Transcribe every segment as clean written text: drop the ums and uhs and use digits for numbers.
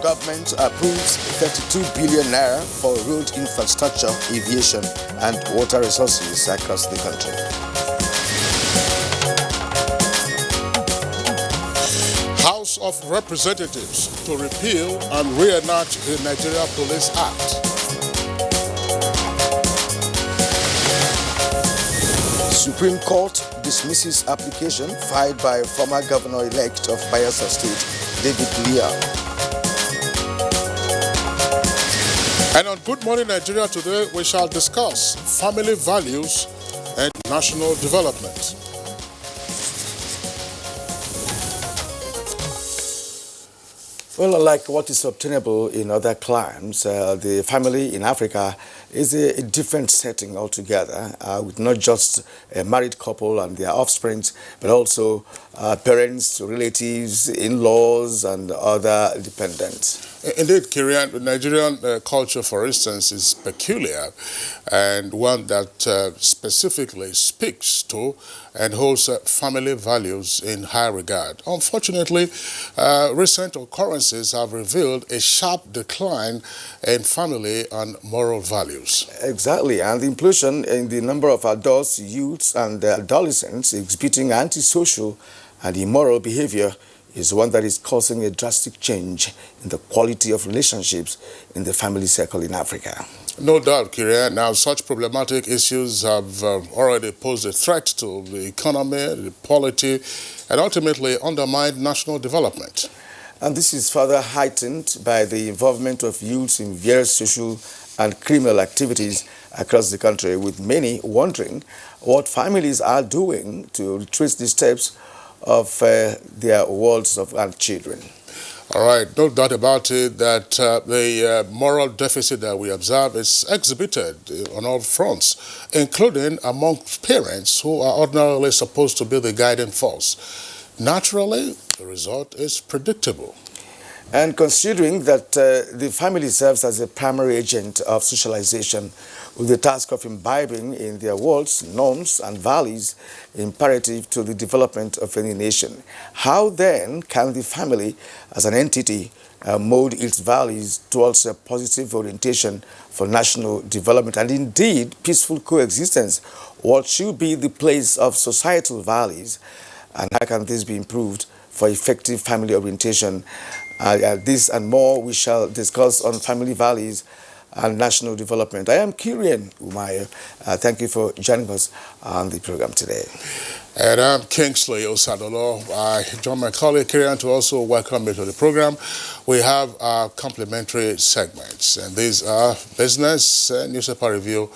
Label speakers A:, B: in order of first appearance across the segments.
A: government approves 32 billion naira for road infrastructure, aviation, and water resources across the country.
B: House of Representatives to repeal and reenact the Nigeria Police Act.
A: Supreme Court dismisses application filed by former governor-elect of Bayelsa State, David Leah.
B: And on Good Morning Nigeria today, we shall discuss family values and national development.
A: Well, unlike what is obtainable in other climes, the family in Africa is a different setting altogether, with not just a married couple and their offspring, but also parents, relatives, in-laws, and other dependents.
B: Indeed, Kirian, the Nigerian culture, for instance, is peculiar and one that specifically speaks to and holds family values in high regard. Unfortunately, recent occurrences have revealed a sharp decline in family and moral values.
A: Exactly, and the implosion in the number of adults, youths, and adolescents exhibiting antisocial and immoral behavior is one that is causing a drastic change in the quality of relationships in the family circle in Africa.
B: No doubt, Kyria. Now, such problematic issues have already posed a threat to the economy, the polity, and ultimately undermined national development.
A: And this is further heightened by the involvement of youths in various social and criminal activities across the country, with many wondering what families are doing to retrace the steps of their worlds of children.
B: All right, no doubt about it that the moral deficit that we observe is exhibited on all fronts, including among parents who are ordinarily supposed to be the guiding force. Naturally, the result is predictable.
A: And considering that the family serves as a primary agent of socialization, with the task of imbibing in their worlds, norms, and values imperative to the development of any nation, how then can the family as an entity mold its values towards a positive orientation for national development and indeed peaceful coexistence? What should be the place of societal values, and how can this be improved for effective family orientation? This and more we shall discuss on family values and national development. I am Kirian Umayo. Thank you for joining us on the program today.
B: And I'm Kingsley Osadolo. I join my colleague Kirian to also welcome you to the program. We have our complimentary segments, and these are business, newspaper review,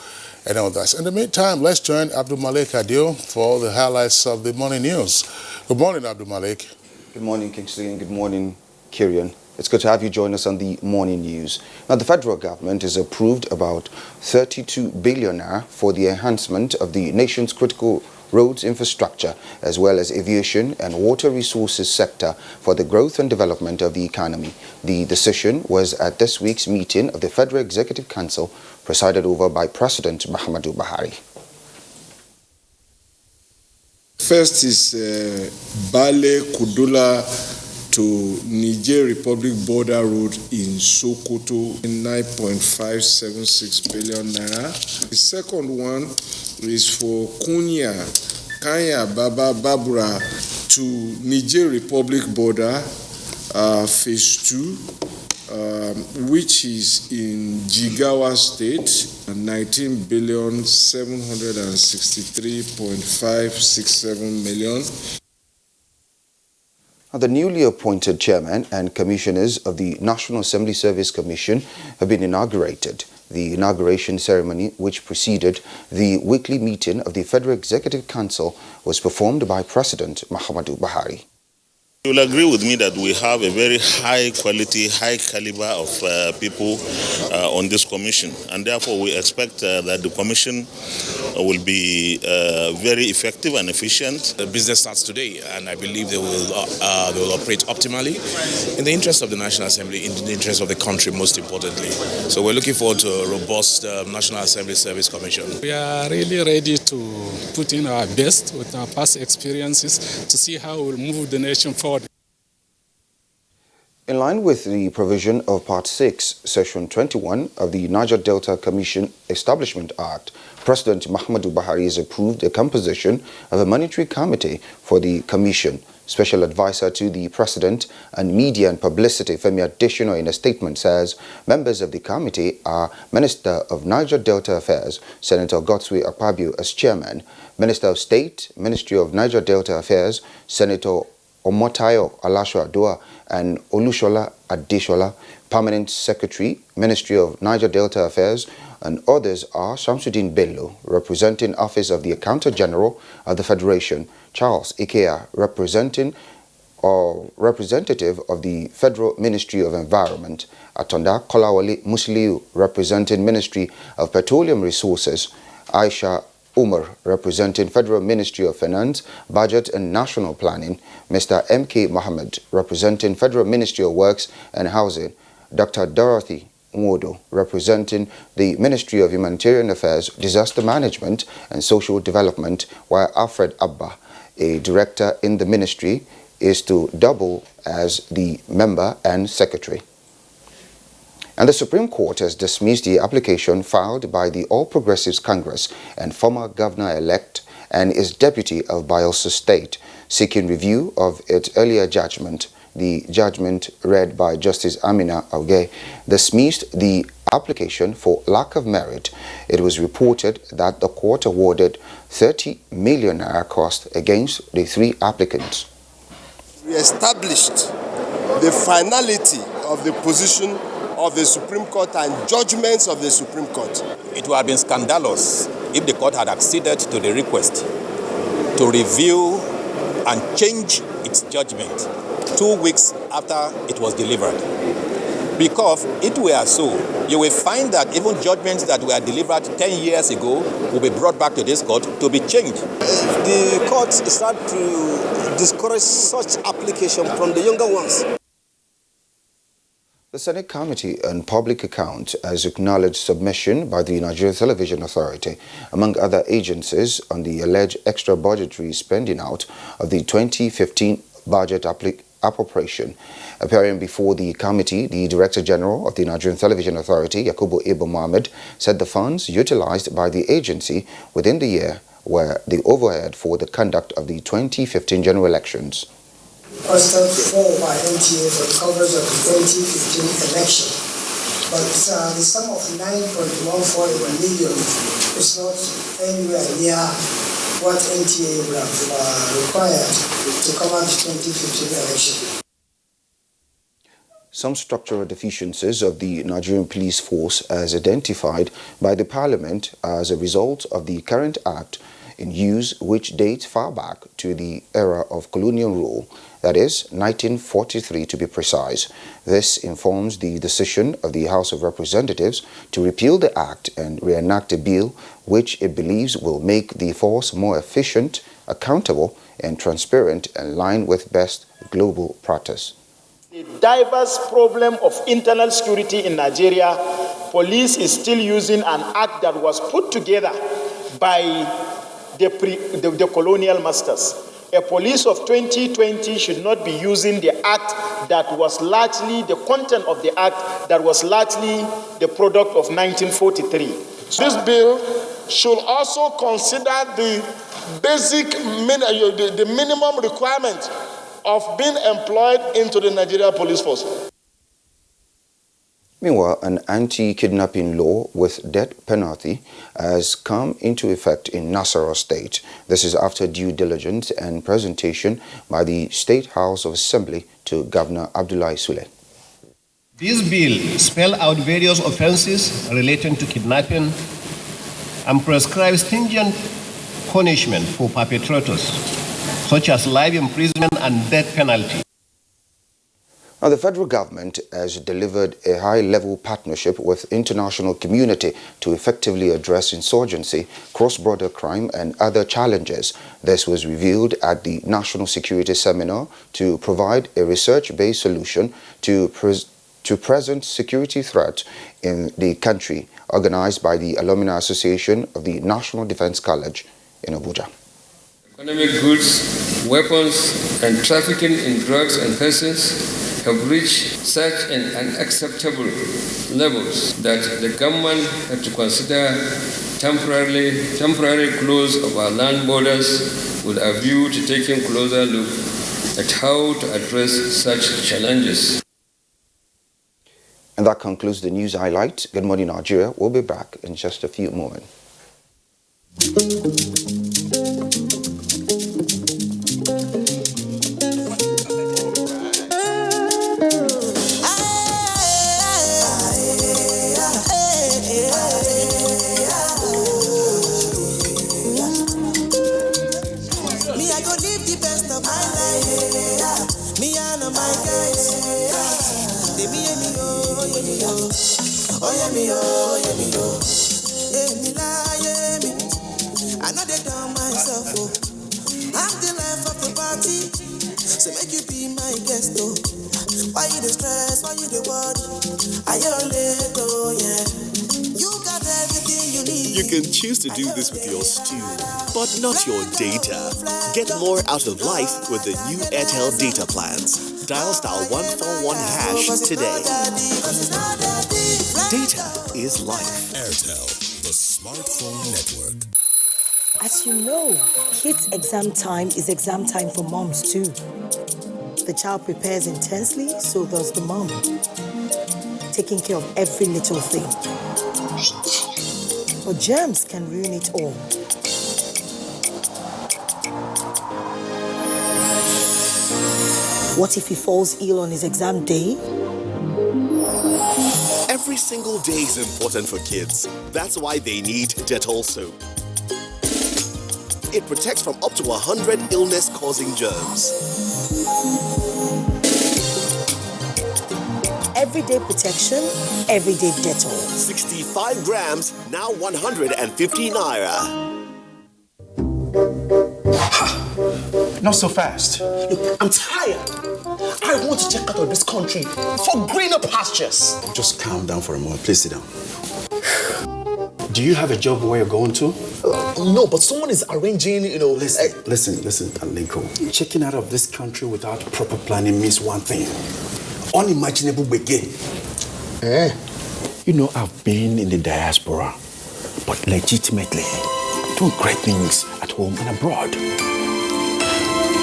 B: and all that. In the meantime, let's join Abdul Malik Adio for the highlights of the morning news. Good morning, Abdul Malik.
C: Good morning, Kingsley, and good morning, Kirian. It's good to have you join us on the morning news. Now, the federal government has approved about 32 billion naira for the enhancement of the nation's critical roads infrastructure, as well as aviation and water resources sector for the growth and development of the economy. The decision was at this week's meeting of the Federal Executive Council, presided over by President Muhammadu Buhari.
D: First is Bale Kudula to Niger Republic border road in Sokoto, 9.576 billion naira. The second one is for Kanya Baba Babura to Niger Republic border, phase 2, which is in Jigawa State, 19 billion 763.567 million.
C: The newly appointed chairman and commissioners of the National Assembly Service Commission have been inaugurated. The inauguration ceremony, which preceded the weekly meeting of the Federal Executive Council, was performed by President Muhammadu Buhari.
E: You will agree with me that we have a very high quality, high caliber of people on this commission, and therefore we expect that the commission will be very effective and efficient.
F: The business starts today, and I believe they will operate optimally in the interest of the National Assembly, in the interest of the country, most importantly. So we're looking forward to a robust National Assembly Service Commission.
G: We are really ready to put in our best with our past experiences to see how we'll move the nation forward.
C: In line with the provision of Part 6, Section 21 of the Niger Delta Commission Establishment Act, President Muhammadu Buhari has approved the composition of a monetary committee for the commission. Special advisor to the President and Media and Publicity, Femi Adesina, in a statement says members of the committee are Minister of Niger Delta Affairs, Senator Godswill Akpabio as chairman, Minister of State, Ministry of Niger Delta Affairs, Senator Omotayo Alasho Adua, and Olushola Adeshola, Permanent Secretary, Ministry of Niger Delta Affairs, and others are Shamsuddin Bello, representing Office of the Accountant General of the Federation, Charles Ikea, representative of the Federal Ministry of Environment, Atonda Kolawole Musliu, representing Ministry of Petroleum Resources, Aisha Umar, representing Federal Ministry of Finance, Budget and National Planning, Mr. M.K. Mohammed, representing Federal Ministry of Works and Housing, Dr. Dorothy Nwodo, representing the Ministry of Humanitarian Affairs, Disaster Management and Social Development, while Alfred Abba, a director in the ministry, is to double as the member and secretary. And the Supreme Court has dismissed the application filed by the All Progressives Congress and former governor-elect and is deputy of Bayelsa State, seeking review of its earlier judgment. The judgment, read by Justice Amina Auge, dismissed the application for lack of merit. It was reported that the court awarded 30 million naira cost against the three applicants.
H: We established the finality of the position of the Supreme Court and judgments of the Supreme Court.
I: It would have been scandalous if the court had acceded to the request to review and change its judgment 2 weeks after it was delivered. Because if we are so, you will find that even judgments that were delivered 10 years ago will be brought back to this court to be changed.
J: The courts start to discourage such application from the younger ones.
C: The Senate Committee on Public Accounts has acknowledged submission by the Nigerian Television Authority, among other agencies, on the alleged extra budgetary spending out of the 2015 budget appropriation. Appearing before the committee, the Director General of the Nigerian Television Authority, Yakubu Ibu Mohammed, said the funds utilized by the agency within the year were the overhead for the conduct of the 2015 general elections.
K: Requested before by NTA for the coverage of the 2015 election, but the sum of 9.148 million is not anywhere near what NTA would have required to cover the 2015 election.
C: Some structural deficiencies of the Nigerian police force, as identified by the Parliament as a result of the current act in use, which dates far back to the era of colonial rule, that is, 1943 to be precise. This informs the decision of the House of Representatives to repeal the act and reenact a bill which it believes will make the force more efficient, accountable, and transparent in line with best global practice.
L: The diverse problem of internal security in Nigeria, police is still using an act that was put together by the colonial masters. A police of 2020 should not be using the act that was largely, the content of the act that was largely the product of 1943.
M: This bill should also consider the basic, the minimum requirement of being employed into the Nigeria Police Force.
C: Meanwhile, an anti-kidnapping law with death penalty has come into effect in Nasarawa State. This is after due diligence and presentation by the State House of Assembly to Governor Abdullahi Sule.
N: This bill spells out various offenses relating to kidnapping and prescribes stringent punishment for perpetrators, such as life imprisonment and death penalty.
C: Now, the federal government has delivered a high-level partnership with the international community to effectively address insurgency, cross-border crime, and other challenges. This was revealed at the National Security Seminar to provide a research-based solution to present security threats in the country, organized by the Alumni Association of the National Defense College in Abuja.
O: Economic goods, weapons, and trafficking in drugs and persons have reached such an unacceptable levels that the government had to consider temporary close of our land borders with a view to taking closer look at how to address such challenges.
C: And that concludes the news highlight. Good morning, Nigeria. We'll be back in just a few moments.
P: I know they done myself, oh. I'm the life of the party, so make you be my guest, oh. Why you the stress, why you the worry? I late, oh yeah. You got everything you need.
Q: You can choose to do this with your stew, but not your data. Get more out of life with the new Airtel data plans. Dial *141# today. Data is life.
R: Airtel, the smartphone network.
S: As you know, kids' exam time is exam time for moms too. The child prepares intensely, so does the mom, taking care of every little thing. But germs can ruin it all. What if he falls ill on his exam day?
Q: Every single day is important for kids. That's why they need Dettol soap. It protects from up to 100 illness-causing germs.
S: Everyday protection, everyday Dettol.
Q: 65 grams, now 150 naira.
T: Not so fast. Look, I'm tired. I want to check out of this country for greener pastures. Just calm down for a moment. Please sit down. Do you have a job where you're going to? No, but someone is arranging, Listen, Alinko. Checking out of this country without proper planning means one thing. Unimaginable begin. I've been in the diaspora, but legitimately doing great things at home and abroad.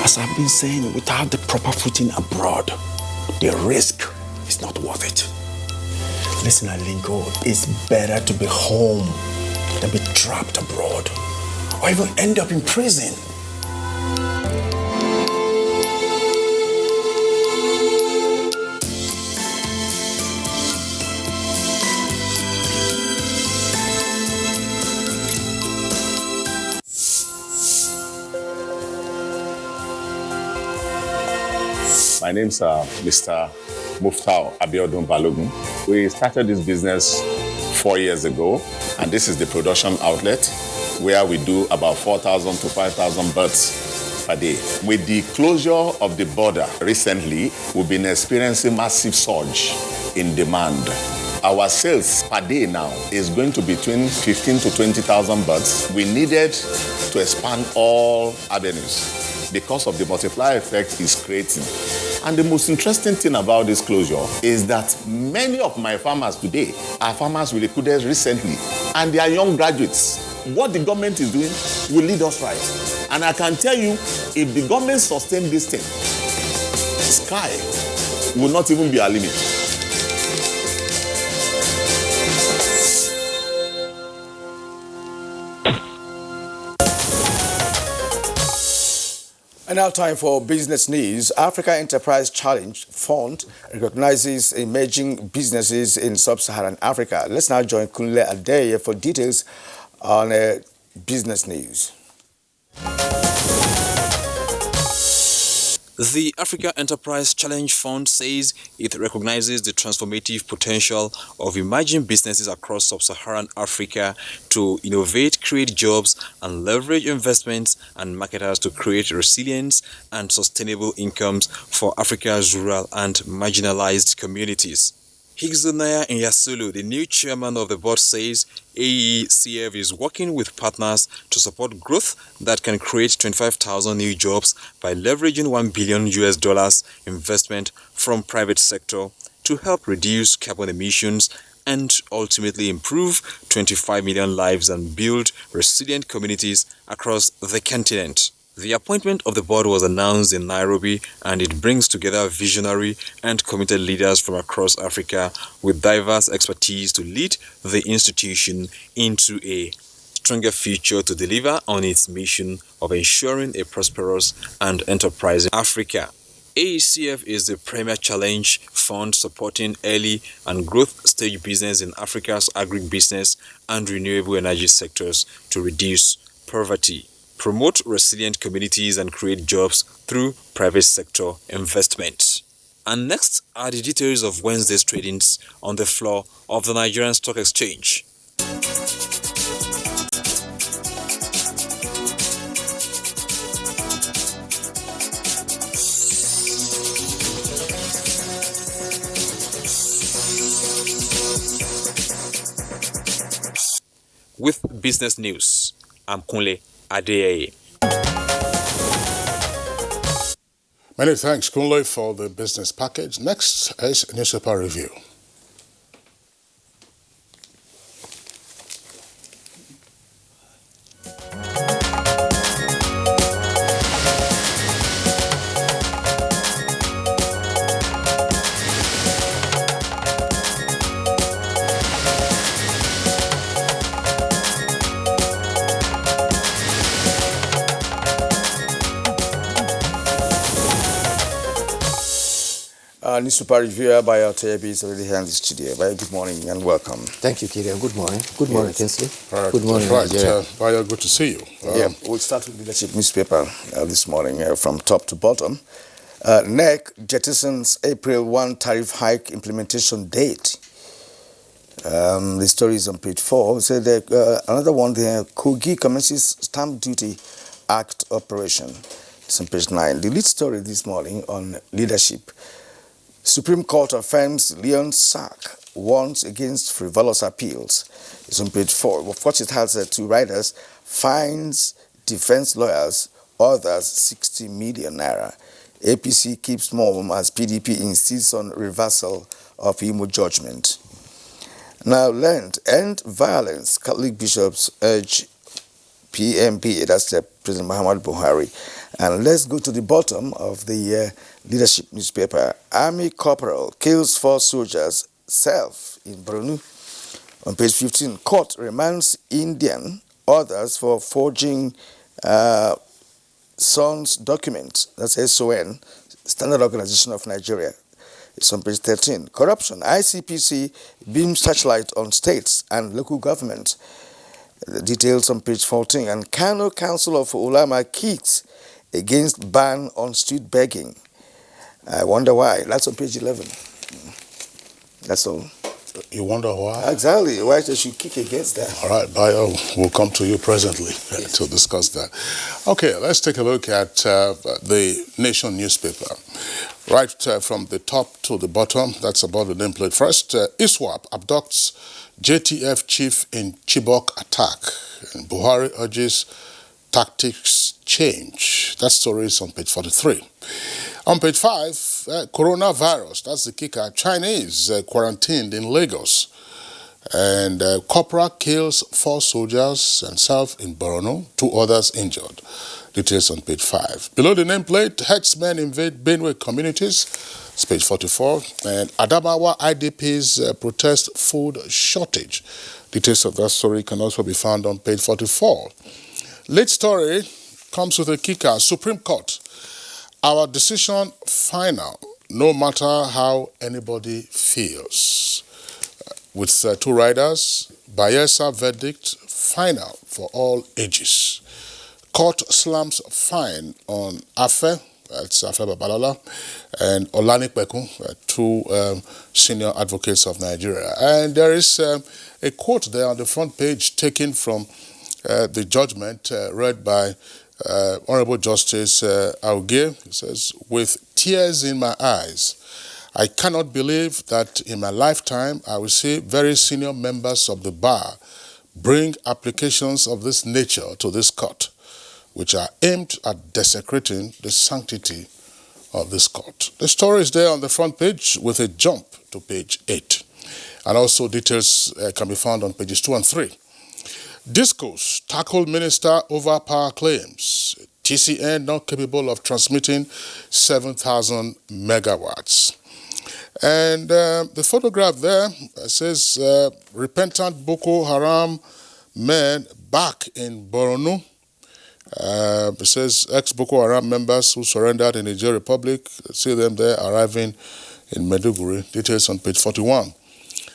T: As I've been saying, without the proper footing abroad, the risk is not worth it. Listen, Alinko, it's better to be home than be trapped abroad or even end up in prison.
E: My name's Mr. Muftau Abiodun Balogun. We started this business 4 years ago, and this is the production outlet where we do about 4,000 to 5,000 birds per day. With the closure of the border recently, we've been experiencing massive surge in demand. Our sales per day now is going to be between 15 to 20,000 birds. We needed to expand all avenues because of the multiplier effect it's creating. And the most interesting thing about this closure is that many of my farmers today are farmers we recruited recently, and they are young graduates. What the government is doing will lead us right. And I can tell you, if the government sustains this thing, sky will not even be our limit.
A: And now time for business news. Africa Enterprise Challenge Fund recognizes emerging businesses in sub-Saharan Africa. Let's now join Kunle Adeye for details on business news.
U: The Africa Enterprise Challenge Fund says it recognizes the transformative potential of emerging businesses across sub-Saharan Africa to innovate, create jobs, and leverage investments and marketers to create resilience and sustainable incomes for Africa's rural and marginalized communities. Higzonaya Nyasulu, the new chairman of the board, says AECF is working with partners to support growth that can create 25,000 new jobs by leveraging $1 billion investment from private sector to help reduce carbon emissions and ultimately improve 25 million lives and build resilient communities across the continent. The appointment of the board was announced in Nairobi, and it brings together visionary and committed leaders from across Africa with diverse expertise to lead the institution into a stronger future to deliver on its mission of ensuring a prosperous and enterprising Africa. AECF is the premier challenge fund supporting early and growth stage business in Africa's agribusiness and renewable energy sectors to reduce poverty, promote resilient communities and create jobs through private sector investment. And next are the details of Wednesday's tradings on the floor of the Nigerian Stock Exchange. With business news, I'm Kunle Adeyeye.
B: Many thanks, Kunle, for the business package. Next is newspaper review.
A: Newspaper reviewer by our TAB is already here in the studio. Very good morning and welcome.
V: Thank you, Kirian. Good morning. Good morning, Kinsley.
B: Good morning, Nigeria. Bayo, good to see you.
A: We'll start with leadership newspaper this morning from top to bottom. NEC jettisons April 1 tariff hike implementation date. The story is on page 4. So another one there, Kogi commences Stamp Duty Act operation. It's on page 9. The lead story this morning on leadership. Supreme Court affirms Leon Sack warns against frivolous appeals. It's on page 4. Of course, it has two riders. Fines defense lawyers, others 60 million naira. APC keeps mum as PDP insists on reversal of Imo judgment. Now, end violence. Catholic bishops urge PMP, that's President Muhammad Buhari. And let's go to the bottom of the leadership newspaper. Army corporal kills 4 soldiers, self in Borno. On page 15, court remands Indian others for forging SON's document, that's SON, Standard Organization of Nigeria. It's on page 13. Corruption. ICPC beams searchlight on states and local government. The details on page 14. And Kano Council of Ulama kicks against ban on street begging. I wonder why. That's on page 11. That's all.
B: You wonder why?
A: Exactly. Why they should kick against that.
B: All right, Bayo, we'll come to you presently to discuss that. Okay, let's take a look at the Nation newspaper. Right from the top to the bottom, that's about the nameplate. First, ISWAP abducts JTF chief in Chibok attack. And Buhari urges tactics change. That story is on page 43. On page 5, coronavirus, that's the kicker. Chinese quarantined in Lagos. And Corporal kills 4 soldiers and self in Borno, 2 others injured. Details on page 5. Below the nameplate, herdsmen invade Benue communities. It's page 44. And Adamawa IDPs protest food shortage. Details of that story can also be found on page 44. Late story comes with a kicker. Supreme Court. Our decision final, no matter how anybody feels. With 2 riders, Bayelsa verdict final for all ages. Court slams fine on Afe, that's Afe Babalala, and Olani Kpeku, 2 senior advocates of Nigeria. And there is a quote there on the front page taken from the judgment read by Honorable Justice Auge. It says, "With tears in my eyes, I cannot believe that in my lifetime I will see very senior members of the bar bring applications of this nature to this court, which are aimed at desecrating the sanctity of this court. The story is there on the front page with a jump to page 8. And also details can be found on pages 2 and 3. Discourse tackled minister over power claims. TCN not capable of transmitting 7,000 megawatts. And the photograph there says repentant Boko Haram men back in Borno. It says ex-Boko Haram members who surrendered in the Niger Republic. See them there arriving in Maiduguri. Details on page 41.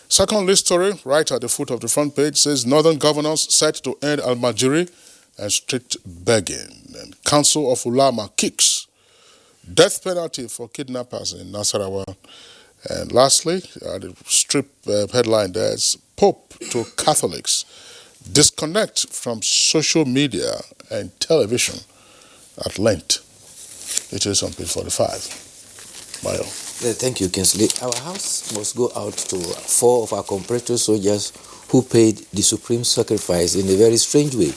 B: Secondly story, right at the foot of the front page, says Northern governors set to end Almajiri and street begging. And Council of Ulama kicks death penalty for kidnappers in Nasarawa. And lastly, the strip headline there is Pope to Catholics disconnect from social media and television at length. It is on page 45. Mayo.
D: Thank you, Kinsley. Our house must go out to 4 of our compatriot soldiers who paid the supreme sacrifice in a very strange way.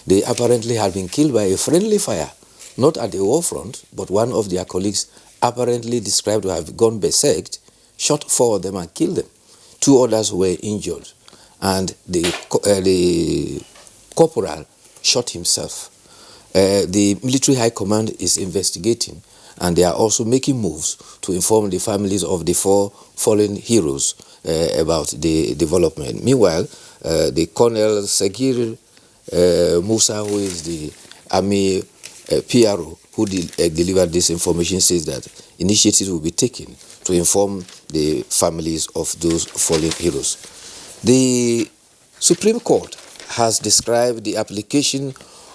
D: They apparently had been killed by a friendly fire, not at the war front, but one of their colleagues, apparently described to have gone berserk, shot 4 of them and killed them. 2 others were injured, and the corporal shot himself. The military high command is investigating, and they are also making moves to inform the families of the 4 fallen heroes about the development. Meanwhile, the Colonel Segir Musa, who is the army PRO, who delivered this information, says that initiatives will be taken to inform the families of those fallen heroes. The Supreme Court has described the application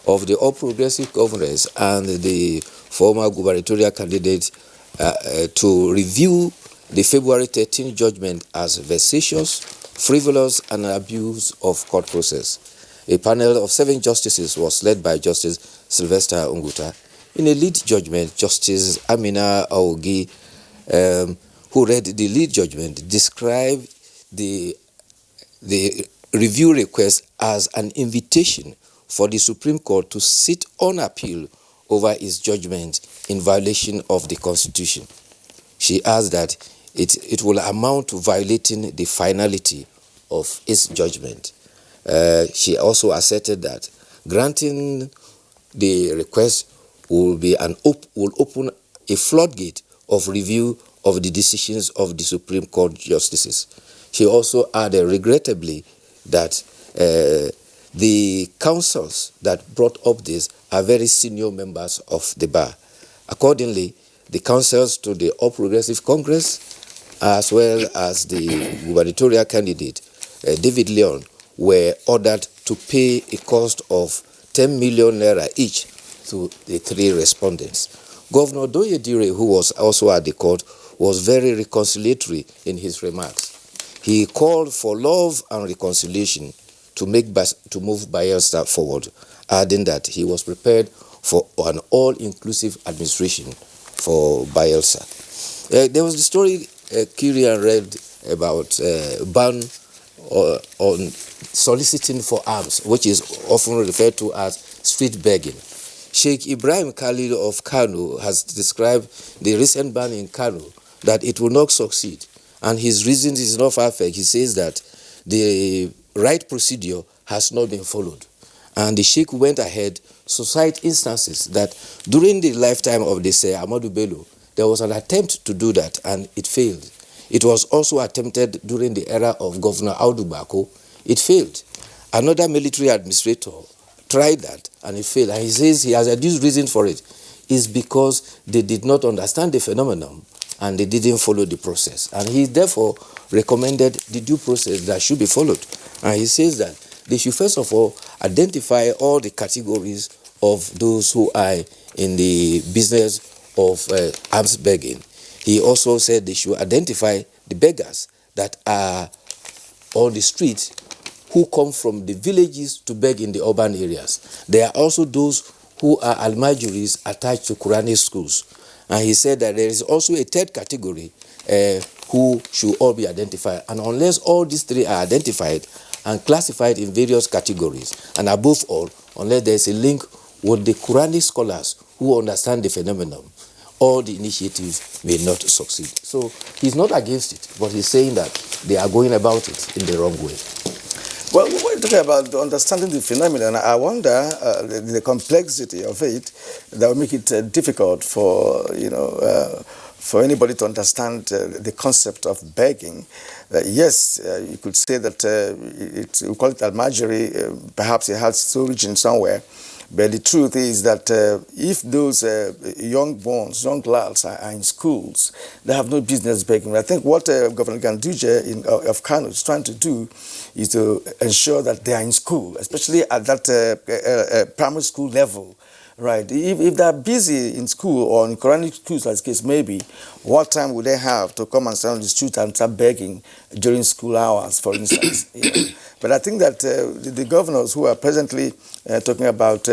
D: of the All Progressive Congress and the former gubernatorial candidate to review the February 13 judgment as vexatious, frivolous, and abuse of court process. A panel of 7 justices was led by Justice Sylvester Unguta. In a lead judgment, Justice Amina Aogi, who read the lead judgment, described the review request as an invitation for the Supreme Court to sit on appeal over its judgment in violation of the Constitution. She asked that it will amount to violating the finality of its judgment. She also asserted that granting the request will open a floodgate of review of the decisions of the Supreme Court justices. She also added, regrettably, that the counsels that brought up this are very senior members of the bar. Accordingly, the counsels to the All Progressive Congress, as well as the gubernatorial candidate, David Leon, were ordered to pay a cost of 10 million naira each to the 3 respondents. Governor Doyedire, who was also at the court, was very reconciliatory in his remarks. He called for love and reconciliation to move Bayelsa forward, adding that he was prepared for an all-inclusive administration for Bayelsa. There was the story Kyrian read about ban on soliciting for arms, which is often referred to as street begging. Sheikh Ibrahim Khalil of Kano has described the recent ban in Kano that it will not succeed, and his reason is not far-fetched. He says that the right procedure has not been followed, and the Sheikh went ahead to cite instances that during the lifetime of the Ahmadu Bello, there was an attempt to do that, and it failed. It was also attempted during the era of Governor Audu Bako. It failed. Another military administrator tried that, and it failed. And he says he has adduced reason for it. It's because they did not understand the phenomenon, and they didn't follow the process. And he therefore recommended the due process that should be followed. And he says that they should first of all identify all the categories of those who are in the business of arms begging. He also said they should identify the beggars that are on the streets who come from the villages to beg in the urban areas. There are also those who are almajiris attached to Quranic schools. And he said that there is also a third category who should all be identified. And unless all these three are identified and classified in various categories, and above all, unless there is a link with the Quranic scholars who understand the phenomenon, all the initiatives may not succeed. So he's not against it, but he's saying that they are going about it in the wrong way.
A: Well, when you're talking about understanding the phenomenon, I wonder the complexity of it that will make it difficult for, for anybody to understand the concept of begging. Yes, you could say that we call it almajiri, perhaps it has its origin somewhere. But the truth is that if those young lads are in schools, they have no business begging. I think what Governor Ganduje of Kano is trying to do is to ensure that they are in school, especially at that primary school level. Right. If they're busy in school or in Quranic schools, as the case may be, what time would they have to come and stand on the street and start begging during school hours, for instance? But I think that the governors who are presently talking about,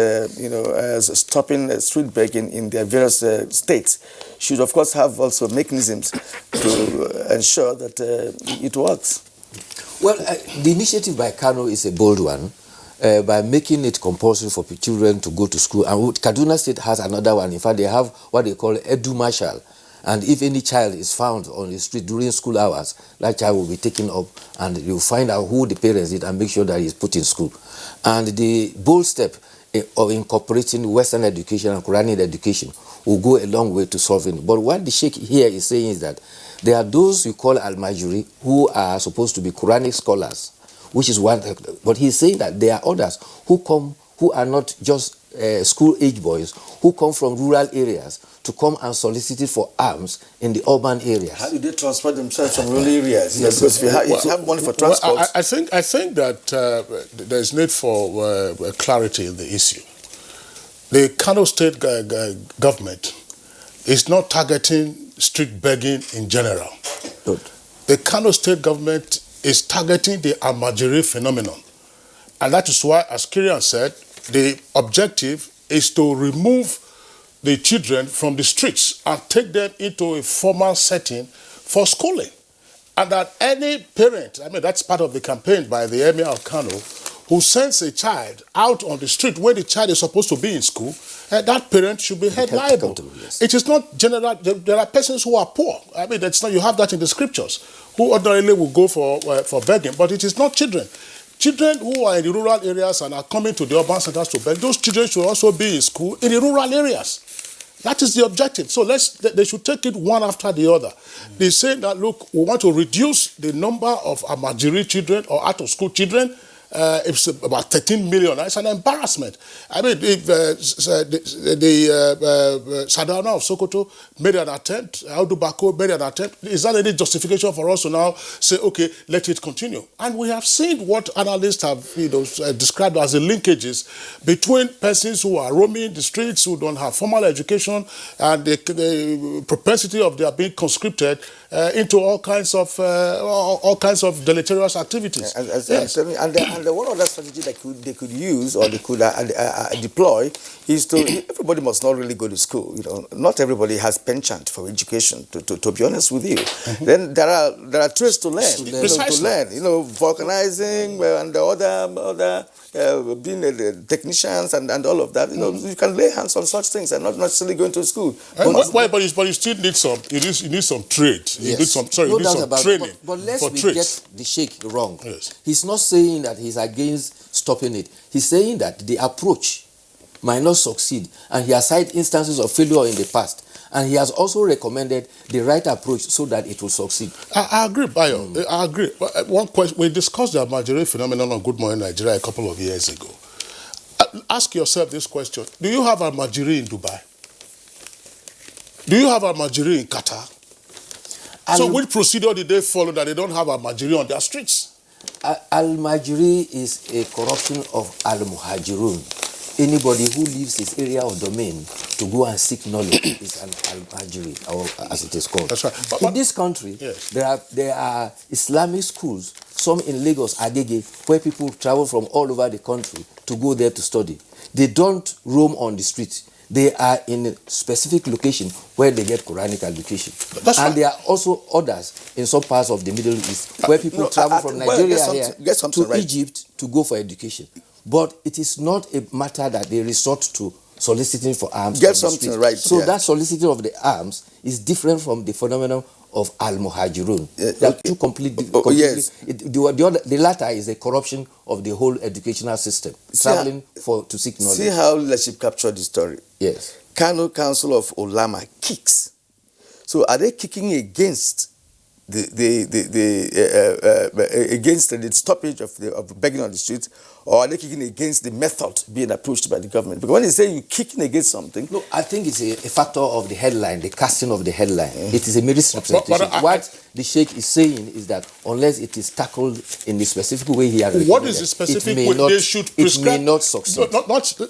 A: stopping street begging in their various states should, of course, have also mechanisms to ensure that it works.
D: Well, the initiative by Kano is a bold one. By making it compulsory for children to go to school. And Kaduna State has another one. In fact, they have what they call Edu Marshal. And if any child is found on the street during school hours, that child will be taken up and you find out who the parents did and make sure that he's put in school. And the bold step of incorporating Western education and Quranic education will go a long way to solving it. But what the Sheikh here is saying is that there are those you call al-Majuri who are supposed to be Quranic scholars, which is one, but he's saying that there are others who are not just school-age boys, who come from rural areas to come and solicit for arms in the urban areas.
A: How do they transport themselves from rural areas? Yes, because if you have money for transport.
B: I think that there's need for clarity in the issue. The Kano State government is not targeting street begging in general.
D: Good.
B: The Kano State government is targeting the almajiri phenomenon. And that is why, as Kirian said, the objective is to remove the children from the streets and take them into a formal setting for schooling. And that any parent, that's part of the campaign by the Emir of Kano, who sends a child out on the street where the child is supposed to be in school, that parent should be held liable. Yes. It is not general. There are persons who are poor. That's not. You have that in the scriptures, who ordinarily will go for begging, but it is not children. Children who are in the rural areas and are coming to the urban centers to beg, those children should also be in school in the rural areas. That is the objective. So they should take it one after the other. They say that, look, we want to reduce the number of Amajiri children or out-of-school children. It's about 13 million. It's an embarrassment. If Sadana of Sokoto made an attempt, Audu Bako made an attempt, is that any justification for us to now say, okay, let it continue? And we have seen what analysts have described as the linkages between persons who are roaming the streets, who don't have formal education, and the propensity of their being conscripted into all kinds of deleterious activities.
A: And one other strategy that they could use or they could deploy is to, everybody must not really go to school. Not everybody has penchant for education, to be honest with you. Then there are trades to learn. To learn, vulcanizing and the other being technicians and all of that. You can lay hands on such things and not necessarily going to school.
B: But you still need some. You need some trade.
D: Yes.
B: You need some training.
D: But lest we get the Sheikh wrong. Yes. He's not saying that he's against stopping it. He's saying that the approach might not succeed, and he has cited instances of failure in the past. And he has also recommended the right approach so that it will succeed.
B: I agree, Bayo. I agree. But one question, we discussed the Almajiri phenomenon on Good Morning Nigeria a couple of years ago. Ask yourself this question. Do you have Almajiri in Dubai? Do you have Almajiri in Qatar? So which procedure did they follow that they don't have Almajiri on their streets?
D: Al-Majiri is a corruption of Al-Muhajirun. Anybody who leaves his area of domain to go and seek knowledge is an Al-Majiri, or as it is called.
B: That's right. But
D: in this country, yes, there are Islamic schools, some in Lagos, Agege, where people travel from all over the country to go there to study. They don't roam on the streets. They are in a specific location where they get Quranic education. And there are also others in some parts of the Middle East where people travel from Nigeria to Egypt to go for education. But it is not a matter that they resort to soliciting for arms.
A: Get something right.
D: So that soliciting of the arms is different from the phenomenon of al-muhajirun. They are two completely.
A: Yes.
D: The latter is a corruption of the whole educational system, traveling to seek knowledge.
A: See how leadership captured the story.
D: Yes.
A: Kano Council of Ulama kicks. So are they kicking against against the stoppage of begging on the streets, or are they kicking against the method being approached by the government? Because when they say you're kicking against something...
D: No, I think it's a factor of the headline, the casting of the headline. It is a misrepresentation. What the Sheikh is saying is that unless it is tackled in the specific way he has
B: what is the specific way they should prescribe?
D: It may not succeed.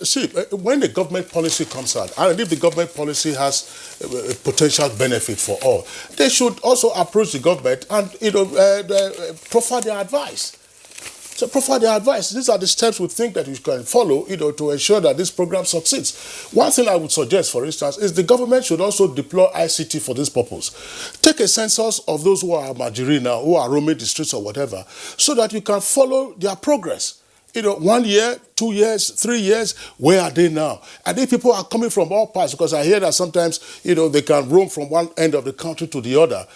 B: See, when the government policy comes out, and if the government policy has a potential benefit for all, they should also approach the government and proffer their advice. So proffer their advice. These are the steps we think that we can follow, to ensure that this program succeeds. One thing I would suggest, for instance, is the government should also deploy ICT for this purpose. Take a census of those who are Nigerian now, who are roaming the streets or whatever, so that you can follow their progress. 1 year, 2 years, 3 years, where are they now? And if people are coming from all parts, because I hear that sometimes, they can roam from one end of the country to the other.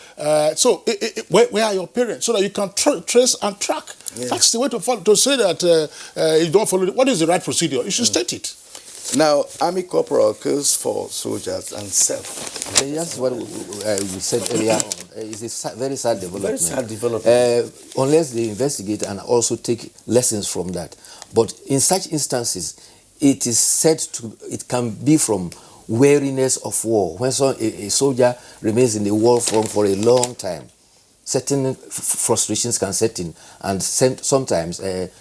B: Where are your parents? So that you can trace and track. Yeah. That's the way to follow. To say that you don't follow, what is the right procedure? You should state it.
A: Now, Army Corporal kills for soldiers and self.
D: That's what we said earlier. It's a very sad development.
A: Very sad development.
D: Unless they investigate and also take lessons from that. But in such instances, it is said it can be from weariness of war. When a soldier remains in the war front for a long time, certain frustrations can set in, and sometimes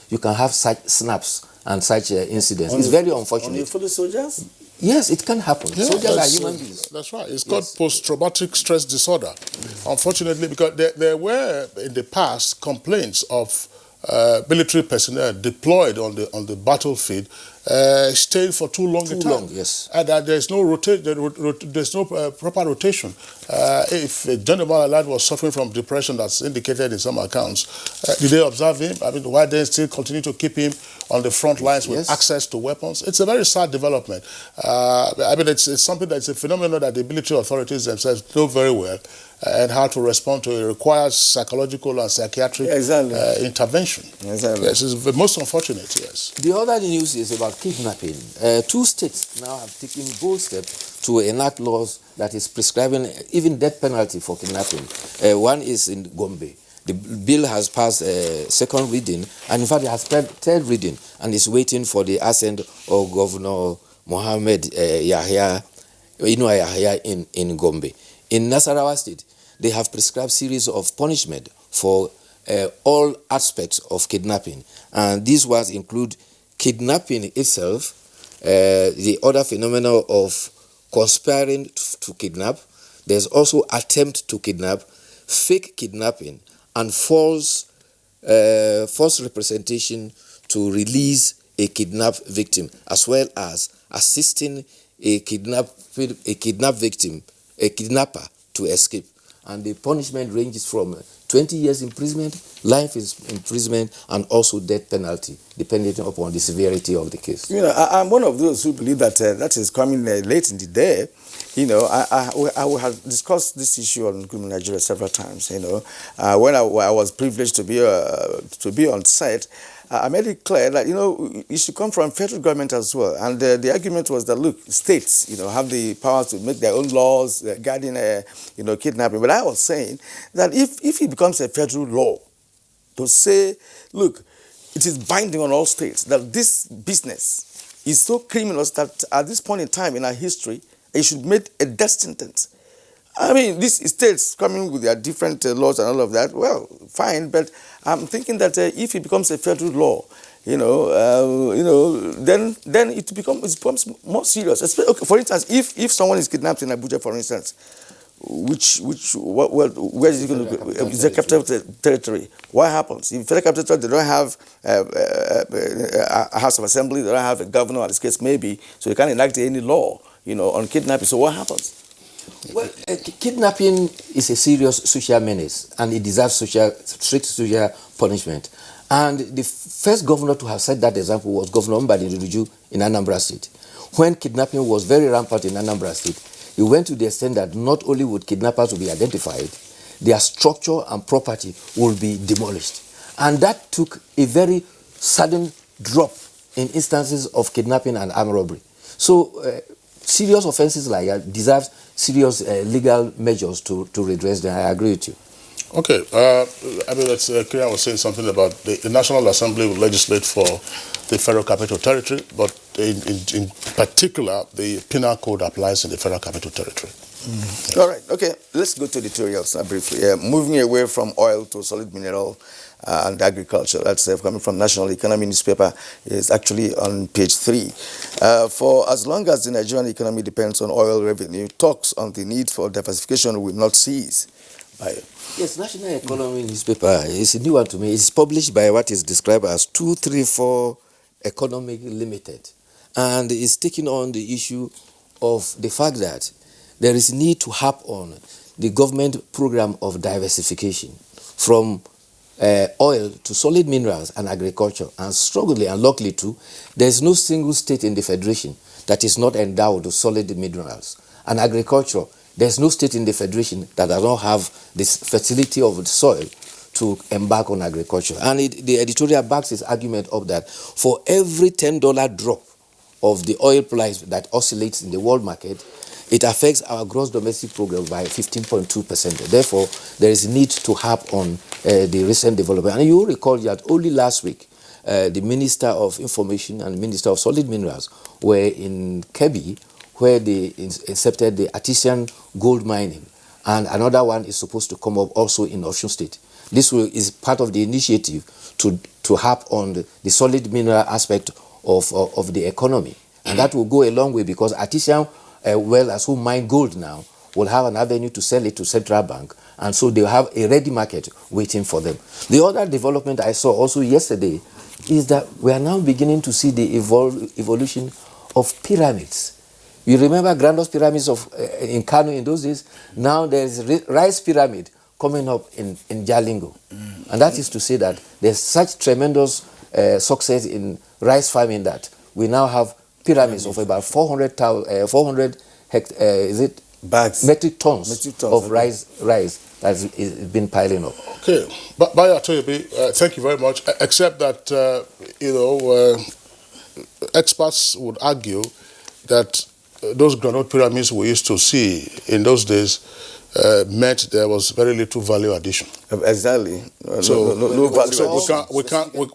D: you can have such snaps and such incidents. It's very unfortunate.
A: Only for the soldiers?
D: Yes, it can happen.
B: Yeah,
D: soldiers are human beings.
B: That's right. It's called post-traumatic stress disorder. Unfortunately, because there were in the past complaints of military personnel deployed on the battlefield staying for too long a time.
D: Yes.
B: And that there's no proper rotation. If General Alad was suffering from depression that's indicated in some accounts, did they observe him? I mean, why they still continue to keep him on the front lines with access to weapons? It's a very sad development. I mean, it's something that's a phenomenon that the military authorities themselves know very well, and how to respond to it requires psychological and psychiatric intervention.
A: Exactly.
B: Yes, it's the most unfortunate, yes.
D: The other news is about kidnapping. 2 states now have taken bold steps to enact laws that is prescribing even death penalty for kidnapping. One is in Gombe. The bill has passed second reading, and in fact it has third reading, and is waiting for the assent of Governor Mohammed Yahya in Gombe. In Nasarawa State, they have prescribed series of punishment for all aspects of kidnapping, and these ones include kidnapping itself, the other phenomena of conspiring to kidnap. There's also attempt to kidnap, fake kidnapping, and false representation to release a kidnapped victim, as well as assisting a kidnapped victim, a kidnapper, to escape. And the punishment ranges from 20 years imprisonment, life imprisonment, and also death penalty, depending upon the severity of the case.
A: I'm one of those who believe that that is coming late in the day. I have discussed this issue on Good Morning Nigeria several times. When I was privileged to be on site, I made it clear that it should come from federal government as well. And the argument was that, look, states have the power to make their own laws regarding kidnapping. But I was saying that if it becomes a federal law to say, look, it is binding on all states that this business is so criminal that at this point in time in our history, it should make a death sentence. I mean, these states coming with their different laws and all of that, well, fine, but I'm thinking that if it becomes a federal law, then it becomes more serious. Okay, for instance, if someone is kidnapped in Abuja, for instance, where is it going to go? Is the capital territory? What happens? If the capital territory, they don't have a House of Assembly, they don't have a governor, as the case may be, so you can't enact any law. on kidnapping. So what happens?
D: Well, kidnapping is a serious social menace, and it deserves strict social punishment. And the first governor to have set that example was Governor Mbadi Duduju in Anambra State. When kidnapping was very rampant in Anambra State, he went to the extent that not only would kidnappers be identified, their structure and property would be demolished. And that took a very sudden drop in instances of kidnapping and armed robbery. So serious offenses like that deserve serious legal measures to redress them. I agree with you.
B: Okay, let's. Kieran was saying something about the National Assembly will legislate for the Federal Capital Territory, but in particular, the Penal Code applies in the Federal Capital Territory.
A: Mm-hmm. All right, okay, let's go to editorials briefly. Moving away from oil to solid mineral and agriculture, that's coming from National Economy newspaper, is actually on page 3. For as long as the Nigerian economy depends on oil revenue, talks on the need for diversification will not cease.
D: Yes, National Economy newspaper is a new one to me. It's published by what is described as 234 Economic Limited, and it's taking on the issue of the fact that there is need to harp on the government program of diversification from oil to solid minerals and agriculture, and strongly and luckily too, there is no single state in the federation that is not endowed with solid minerals and agriculture. There's no state in the federation that does not have this fertility of the soil to embark on agriculture. And the editorial backs its argument up that for every $10 drop of the oil price that oscillates in the world market, it affects our gross domestic product by 15.2%. Therefore, there is need to harp on the recent development. And you will recall that only last week, the Minister of Information and Minister of Solid Minerals were in Kebbi, where they accepted the artisan gold mining, and another one is supposed to come up also in Osun State. This is part of the initiative to harp on the solid mineral aspect of the economy, and that will go a long way, because artisan wellers who mine gold now will have an avenue to sell it to central bank, and so they'll have a ready market waiting for them. The other development I saw also yesterday is that we are now beginning to see the evolution of pyramids. You remember Grandos pyramids in Kano in those days? Now there's rice pyramid coming up in Jalingo. And that is to say that there's such tremendous success in rice farming that we now have pyramids of about 400 metric tons of rice that has been piling up.
B: Okay, but Baya Toyobi, thank you very much. Except that, experts would argue that those granite pyramids we used to see in those days meant there was very little value addition.
A: Exactly.
B: So
A: no value
B: addition.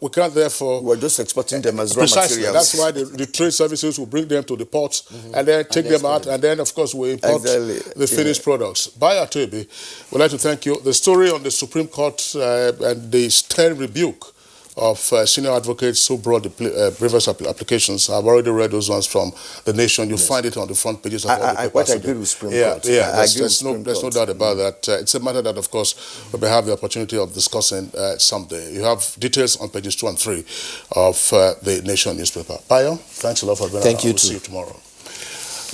B: We can't therefore.
A: We're just exporting them as raw
B: precisely
A: materials.
B: That's why the trade services will bring them to the ports and then take them out, and then of course we import the finished products. Baya Toyobi, we'd like to thank you. The story on the Supreme Court and the stern rebuke of senior advocates who brought the previous applications. I've already read those ones from The Nation. You'll find it on the front pages of all the papers.
A: I quite agree with Supreme Court.
B: There's no doubt about that. It's a matter that, of course, we may have the opportunity of discussing someday. You have details on pages 2 and 3 of The Nation newspaper. Bayo, thanks a lot for being here. We'll see you tomorrow.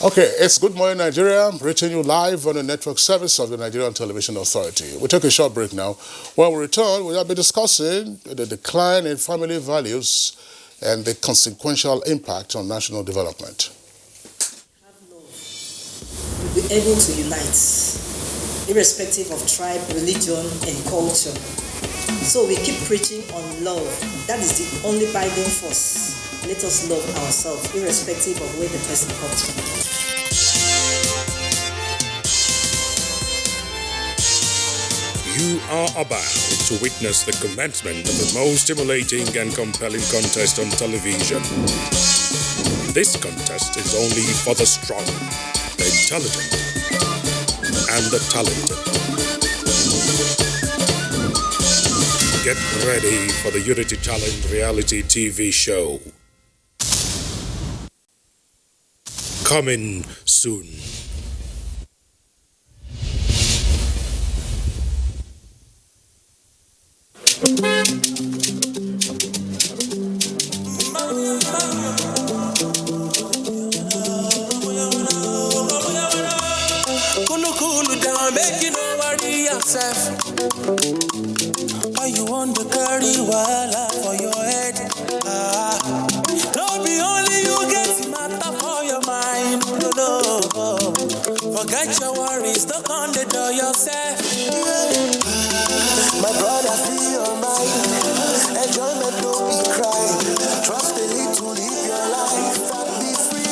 B: Okay, it's Good Morning Nigeria, reaching you live on the network service of the Nigerian Television Authority. We'll take a short break now. When we return, we'll be discussing the decline in family values and the consequential impact on national development.
S: We'll be able to unite, irrespective of tribe, religion, and culture. So we keep preaching on love. That is the only binding force. Let us love ourselves, irrespective of where the person comes from.
R: You are about to witness the commencement of the most stimulating and compelling contest on television. This contest is only for the strong, the intelligent, and the talented. Get ready for the Unity Challenge reality TV show. Coming soon.
P: yourself. Why you want to carry wahala for your head? Don't be only you get matter for your mind. No. Forget your worries, don't on the door yourself. My brother, free your mind. Enjoyment, don't be crying. Trust the lead to live your life and be free.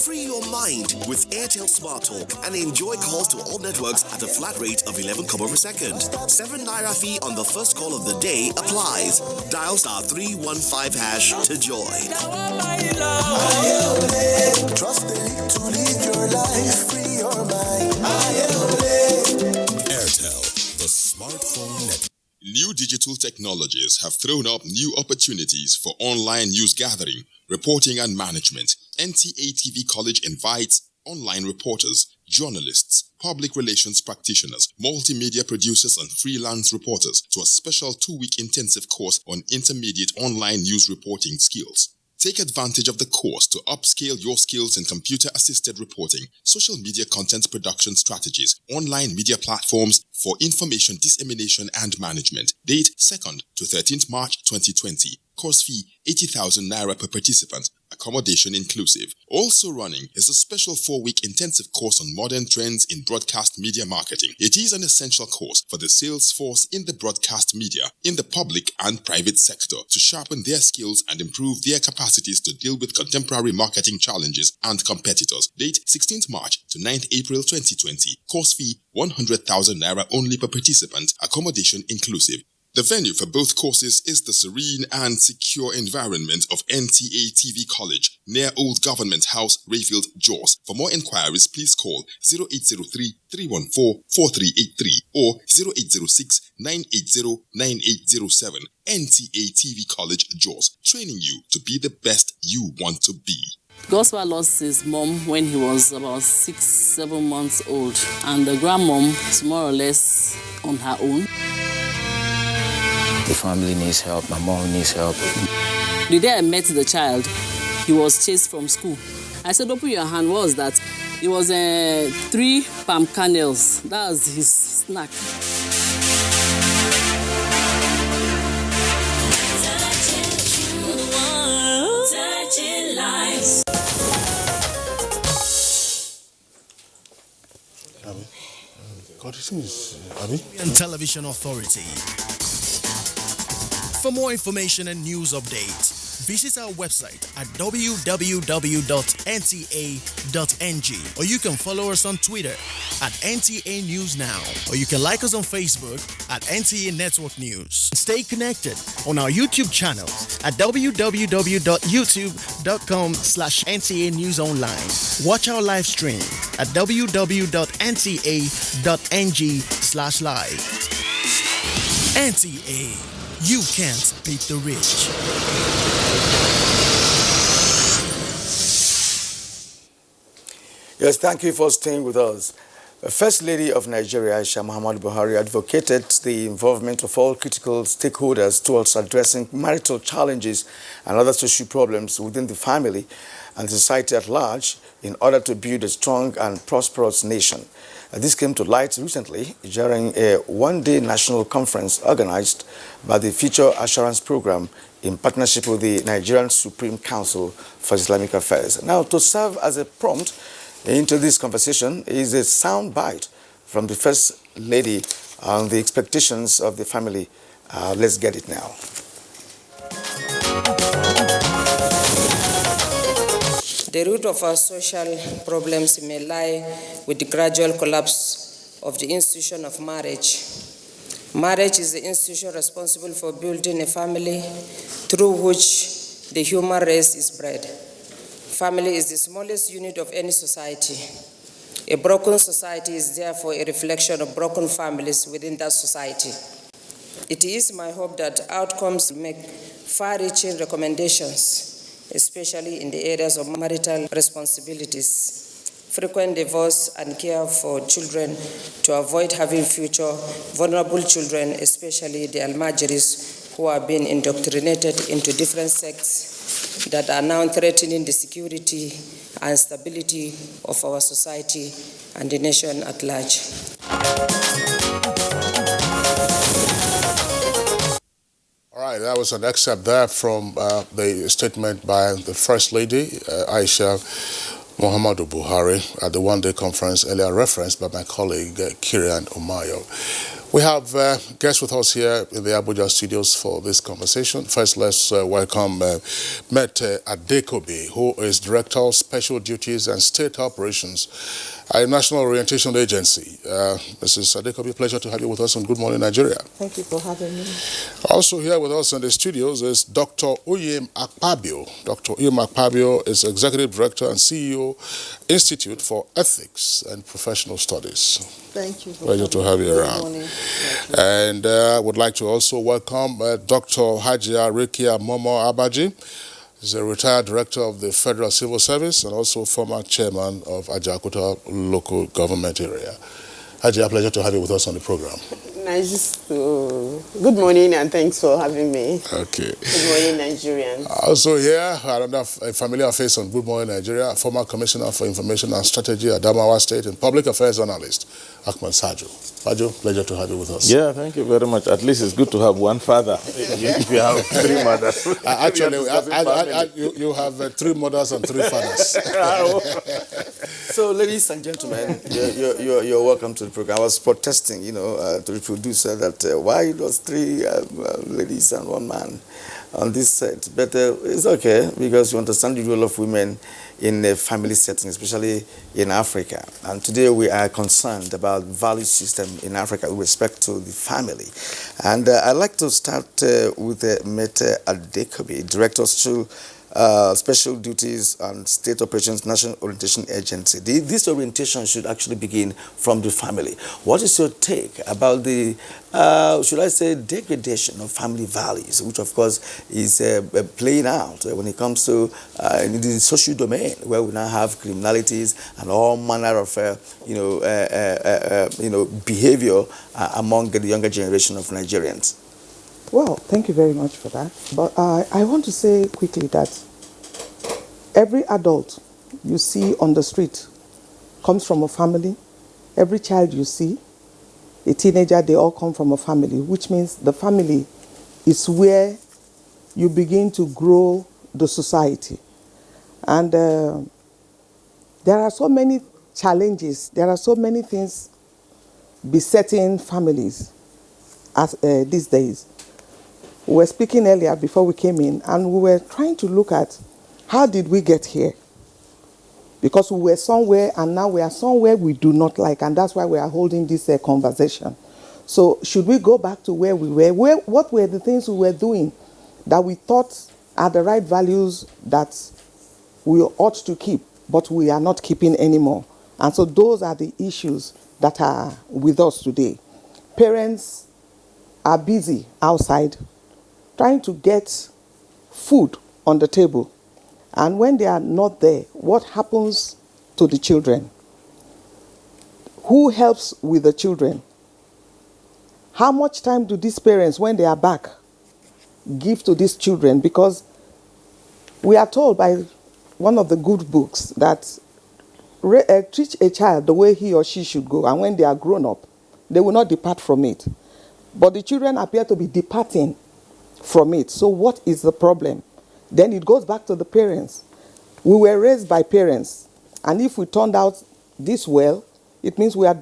Q: Free your mind with Airtel Smart Talk and enjoy calls to all networks at a flat rate of 11 kobo per second. 7 naira fee on the first call of the day applies. Dial *315# to join.
P: Trust the lead to live your life. Free your mind.
F: Airtel, the smartphone network. New digital technologies have thrown up new opportunities for online news gathering, reporting and management. NTA TV College invites online reporters, journalists, public relations practitioners, multimedia producers and freelance reporters to a special 2-week intensive course on intermediate online news reporting skills. Take advantage of the course to upscale your skills in computer-assisted reporting, social media content production strategies, online media platforms for information dissemination and management. Date 2nd to 13th March 2020. Course fee 80,000 naira per participant. Accommodation inclusive. Also running is a special 4-week intensive course on modern trends in broadcast media marketing. It is an essential course for the sales force in the broadcast media, in the public and private sector to sharpen their skills and improve their capacities to deal with contemporary marketing challenges and competitors. Date 16th March to 9th April 2020. Course fee 100,000 naira only per participant. Accommodation inclusive. The venue for both courses is the serene and secure environment of NTA TV College, near Old Government House, Rayfield, Jos. For more inquiries, please call 0803-314-4383 or 0806-980-9807. NTA TV College, Jos, training you to be the best you want to be.
G: Gospa lost his mom when he was about 6-7 months old, and the grandmom is more or less on her own.
D: The family needs help. My mom needs help.
G: The day I met the child, he was chased from school. I said, open your hand. What was that? It was 3 palm kernels. That was his snack.
P: Touching lives.
W: And Television Authority. For more information and news updates, visit our website at www.nta.ng, or you can follow us on Twitter at NTA News Now, or you can like us on Facebook at NTA Network News. Stay connected on our YouTube channel at www.youtube.com/NTA News Online. Watch our live stream at www.nta.ng/live. NTA. You can't beat the rich.
A: Yes, thank you for staying with us. The First Lady of Nigeria, Aisha Muhammadu Buhari, advocated the involvement of all critical stakeholders towards addressing marital challenges and other social problems within the family and society at large in order to build a strong and prosperous nation. This came to light recently during a one-day national conference organized by the Future Assurance Program in partnership with the Nigerian Supreme Council for Islamic Affairs. Now, to serve as a prompt into this conversation is a sound bite from the First Lady on the expectations of the family. Let's get it now.
X: The root of our social problems may lie with the gradual collapse of the institution of marriage. Marriage is the institution responsible for building a family through which the human race is bred. Family is the smallest unit of any society. A broken society is therefore a reflection of broken families within that society. It is my hope that outcomes make far-reaching recommendations, especially in the areas of marital responsibilities, frequent divorce and care for children to avoid having future vulnerable children, especially the Almajiris who are being indoctrinated into different sects that are now threatening the security and stability of our society and the nation at large.
B: right, that was an excerpt there from the statement by the First Lady, Aisha Muhammadu Buhari, at the one-day conference earlier referenced by my colleague, Kirian Omayo. We have guests with us here in the Abuja studios for this conversation. First, let's welcome Mete Adekobi, who is Director of Special Duties and State Operations at National Orientation Agency. Mrs. Adekobi, pleasure to have you with us on Good Morning Nigeria.
H: Thank you for having me.
B: Also here with us in the studios is Dr. Uyem Akpabio. Dr. Uyem Akpabio is Executive Director and CEO, Institute for Ethics and Professional Studies.
H: Thank you.
B: Pleasure to have you around. And I would like to also welcome Dr. Hajia Rekia Momo Abaji. He's a retired director of the Federal Civil Service and also former chairman of Ajakuta local government area. Hajia, pleasure to have you with us on the program.
H: Nice to... Good morning and thanks for having me.
B: Okay.
H: Good morning, Nigerian.
B: Also here, another familiar face on Good Morning Nigeria, former Commissioner for Information and Strategy at Adamawa State and Public Affairs Analyst, Ahmed Sajo. Sajo, pleasure to have you with us.
I: Yeah, thank you very much. At least it's good to have one father if you have three mothers.
B: Actually, you have 3 mothers and 3 fathers.
A: So, ladies and gentlemen, you're welcome to the program. I was protesting, to the producer that why those 3 ladies and 1 man on this set. But it's okay because you understand the role of women in a family setting, especially in Africa. And today we are concerned about value system in Africa with respect to the family. And I'd like to start with Mete Adekobi, Director of Special Duties and State Operations National Orientation Agency. This orientation should actually begin from the family. What is your take about the, should I say, degradation of family values, which of course is playing out when it comes to the social domain, where we now have criminalities and all manner of, behavior among the younger generation of Nigerians?
H: Well, thank you very much for that. But I want to say quickly that every adult you see on the street comes from a family. Every child you see, a teenager, they all come from a family, which means the family is where you begin to grow the society. And there are so many challenges, there are so many things besetting families as these days. We were speaking earlier before we came in, and we were trying to look at how did we get here? Because we were somewhere, and now we are somewhere we do not like, and that's why we are holding this conversation. So should we go back to where we were? What were the things we were doing that we thought are the right values that we ought to keep, but we are not keeping anymore? And so those are the issues that are with us today. Parents are busy outside trying to get food on the table. And when they are not there, what happens to the children? Who helps with the children? How much time do these parents, when they are back, give to these children? Because we are told by one of the good books that teach a child the way he or she should go, and when they are grown up, they will not depart from it. But the children appear to be departing from it. So what is the problem? Then it goes back to the parents. We were raised by parents, and if we turned out this well, it means we are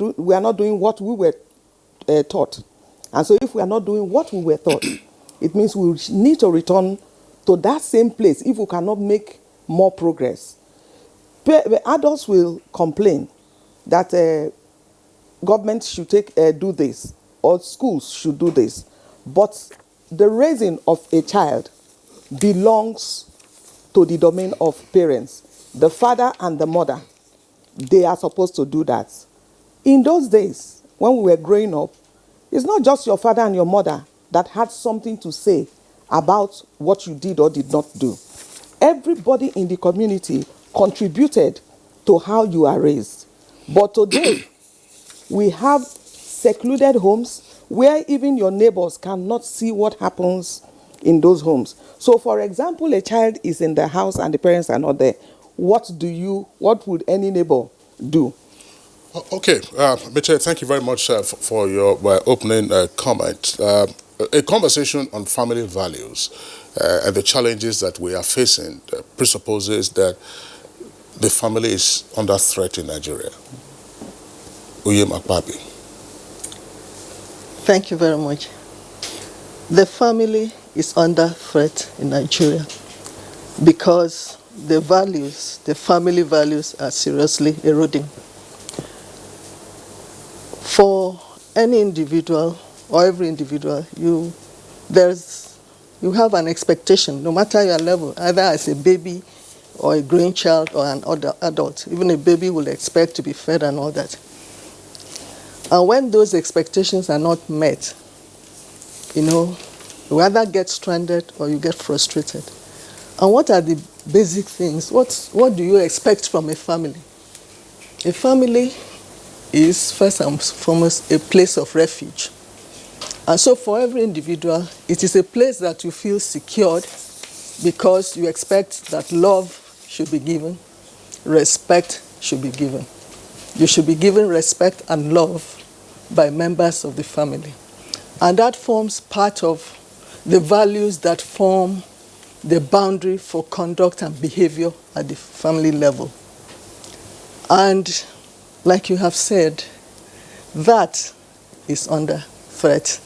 H: not doing what we were taught. And so if we are not doing what we were taught, it means we need to return to that same place if we cannot make more progress. Adults will complain that government should do this, or schools should do this. But the raising of a child belongs to the domain of parents. The father and the mother, they are supposed to do that. In those days, when we were growing up, it's not just your father and your mother that had something to say about what you did or did not do. Everybody in the community contributed to how you are raised. But today, we have secluded homes where even your neighbors cannot see what happens in those homes. So, for example, a child is in the house and the parents are not there. What would any neighbor do?
B: Okay, Mete, thank you very much for your opening comment. a conversation on family values and the challenges that we are facing presupposes that the family is under threat in Nigeria. Uyem Akpabi.
J: Thank you very much. The family is under threat in Nigeria because the family values are seriously eroding. For any individual or every individual, you have an expectation, no matter your level, either as a baby or a growing child or an adult. Even a baby will expect to be fed and all that. And when those expectations are not met, you either get stranded or you get frustrated. And what are the basic things? What do you expect from a family? A family is first and foremost a place of refuge. And so for every individual, it is a place that you feel secured because you expect that love should be given, respect should be given. You should be given respect and love by members of the family. And that forms part of the values that form the boundary for conduct and behavior at the family level. And like you have said, that is under threat.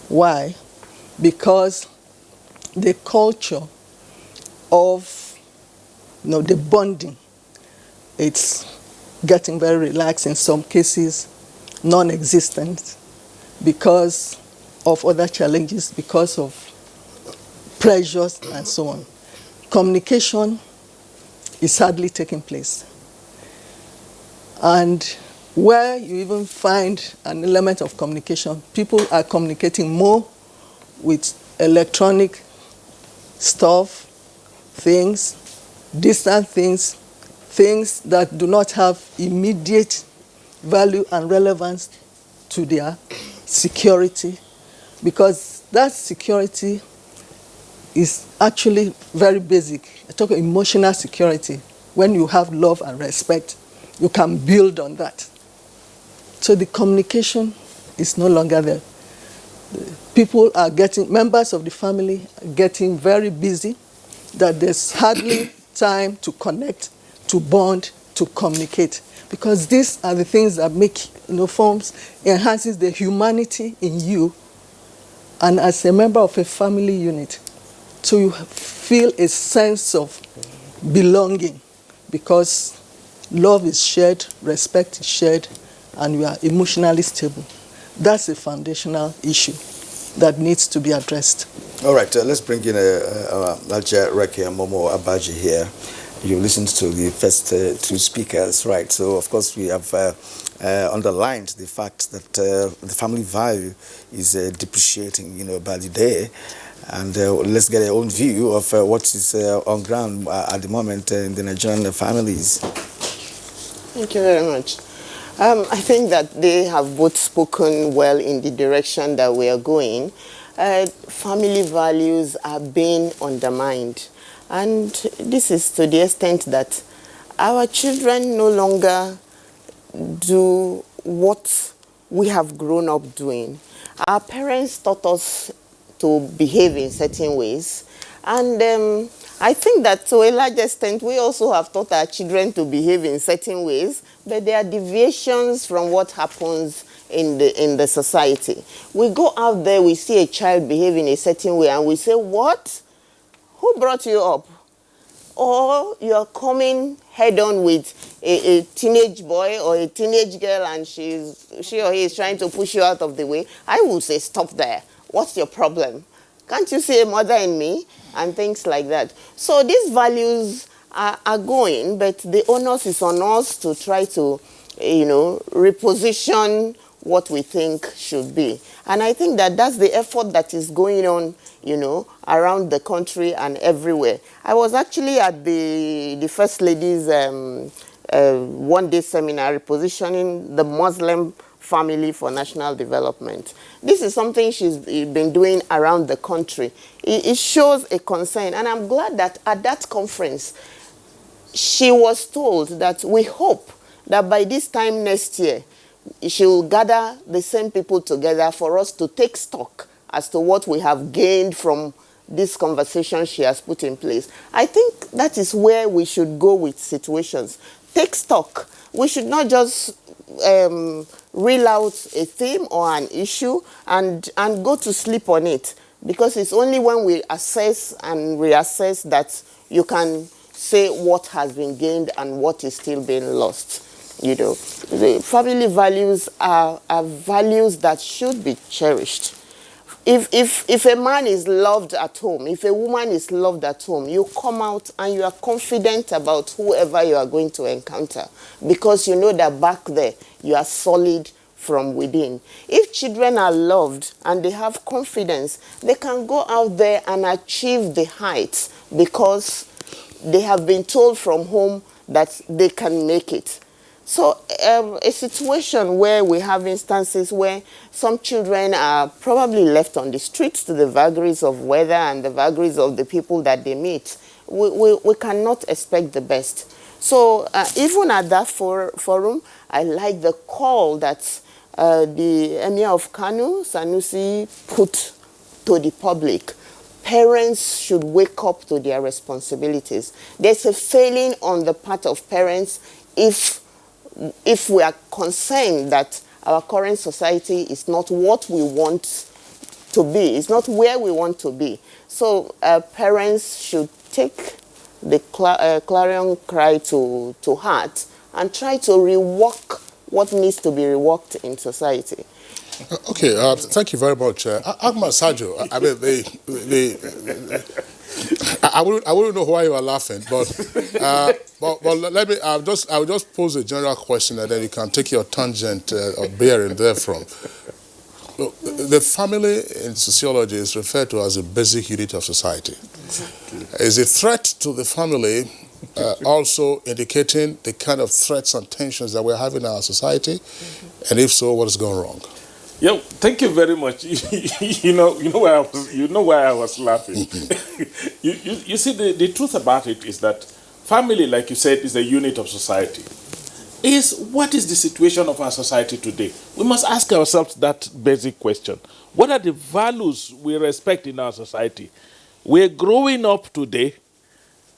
J: Why? Because the culture of the bonding, it's getting very relaxed, in some cases non-existent, because of other challenges, because of pressures and so on. Communication is hardly taking place. And where you even find an element of communication, people are communicating more with electronic stuff, things, distant things, things that do not have immediate value and relevance to their security, because that security is actually very basic. I talk about emotional security. When you have love and respect, you can build on that. So the communication is no longer there. Members of the family are getting very busy, that there's hardly time to connect, to bond, to communicate. Because these are the things that enhances the humanity in you, and as a member of a family unit, to feel a sense of belonging, because love is shared, respect is shared, and you are emotionally stable. That's a foundational issue that needs to be addressed.
A: All right, let's bring in Alja Reke and Momo Abaji here. You listened to the first two speakers, right? So, of course, we have underlined the fact that the family value is depreciating, by the day. And let's get our own view of what is on ground at the moment in the Nigerian families.
K: Thank you very much. I think that they have both spoken well in the direction that we are going. Family values are being undermined. And this is to the extent that our children no longer do what we have grown up doing. Our parents taught us to behave in certain ways. And I think that to a large extent, we also have taught our children to behave in certain ways, but there are deviations from what happens in the society. We go out there, we see a child behave in a certain way, and we say, what? Who brought you up? Or you're coming head-on with a teenage boy or a teenage girl, and she or he is trying to push you out of the way. I will say, stop there. What's your problem? Can't you see a mother in me? And things like that. So these values are going, but the onus is on us to try to, reposition what we think should be. And I think that that's the effort that is going on, around the country and everywhere. I was actually at the First Lady's one-day seminar, repositioning the Muslim family for national development. This is something she's been doing around the country. It shows a concern, and I'm glad that at that conference, she was told that we hope that by this time next year, she will gather the same people together for us to take stock as to what we have gained from this conversation she has put in place. I think that is where we should go with situations. Take stock. We should not just reel out a theme or an issue and go to sleep on it, because it's only when we assess and reassess that you can say what has been gained and what is still being lost. You know, the family values are values that should be cherished. If a man is loved at home, if a woman is loved at home, you come out and you are confident about whoever you are going to encounter, because you know that back there you are solid from within. If children are loved and they have confidence, they can go out there and achieve the heights because they have been told from home that they can make it. So a situation where we have instances where some children are probably left on the streets to the vagaries of weather and the vagaries of the people that they meet, we cannot expect the best. So even at that forum, I like the call that the Emir of Kano, Sanusi, put to the public. Parents should wake up to their responsibilities. There's a failing on the part of parents if we are concerned that our current society is not what we want to be, it's not where we want to be. So parents should take the clarion cry to heart and try to rework what needs to be reworked in society.
B: Okay, thank you very much. Ahmad Sajo, I mean, I wouldn't know why you are laughing, but let me. I'll just pose a general question, and then you can take your tangent or bearing therefrom. The family in sociology is referred to as a basic unit of society. Exactly. Is a threat to the family also indicating the kind of threats and tensions that we're having in our society? Mm-hmm. And if so, what has gone wrong?
I: Yeah, thank you very much. you know why I was laughing. you see, the truth about it is that family, like you said, is a unit of society. What is the situation of our society today? We must ask ourselves that basic question. What are the values we respect in our society? We're growing up today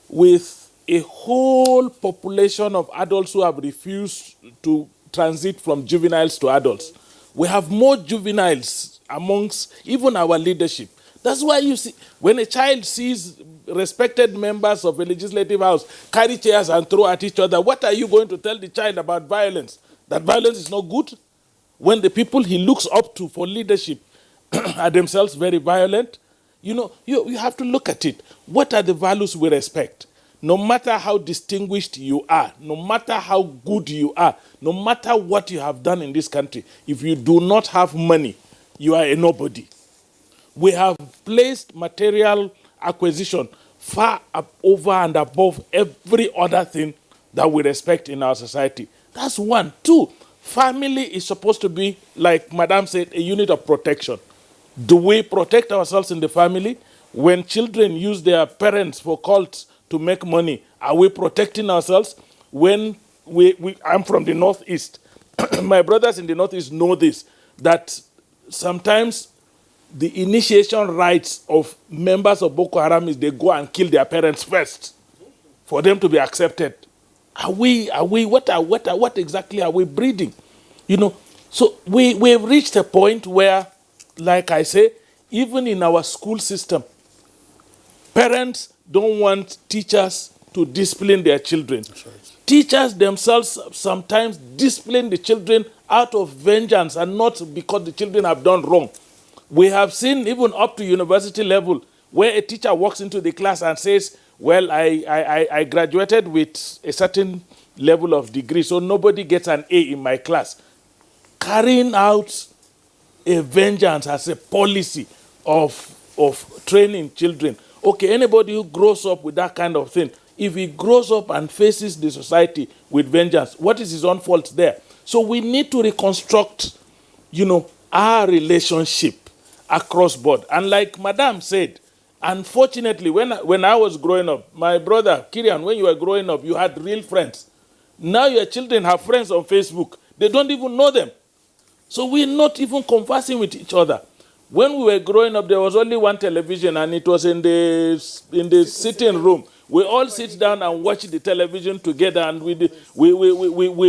I: with a whole population of adults who have refused to transit from juveniles to adults. We have more juveniles amongst even our leadership. That's why you see, when a child sees respected members of a legislative house carry chairs and throw at each other, what are you going to tell the child about violence? That violence is not good? When the people he looks up to for leadership are themselves very violent? You know, you have to look at it. What are the values we respect? No matter how distinguished you are, no matter how good you are, no matter what you have done in this country, if you do not have money, you are a nobody. We have placed material acquisition far up over and above every other thing that we respect in our society. That's one. Two, family is supposed to be, like Madam said, a unit of protection. Do we protect ourselves in the family? When children use their parents for cults to make money, are we protecting ourselves? When I'm from the Northeast. My brothers in the Northeast know this, that sometimes the initiation rites of members of Boko Haram is they go and kill their parents first for them to be accepted. What exactly are we breeding? You know, so we've reached a point where, like I say, even in our school system, parents don't want teachers to discipline their children. Right. Teachers themselves sometimes discipline the children out of vengeance and not because the children have done wrong. We have seen even up to university level where a teacher walks into the class and says, well, I graduated with a certain level of degree, so nobody gets an A in my class. Carrying out a vengeance as a policy of training children. Okay, anybody who grows up with that kind of thing, if he grows up and faces the society with vengeance, what is his own fault there? So we need to reconstruct, our relationship across board. And like Madam said, unfortunately, when I was growing up, my brother, Kirian, when you were growing up, you had real friends. Now your children have friends on Facebook. They don't even know them. So we're not even conversing with each other. When we were growing up, there was only one television, and it was in the sitting room. We all sit down and watch the television together, and we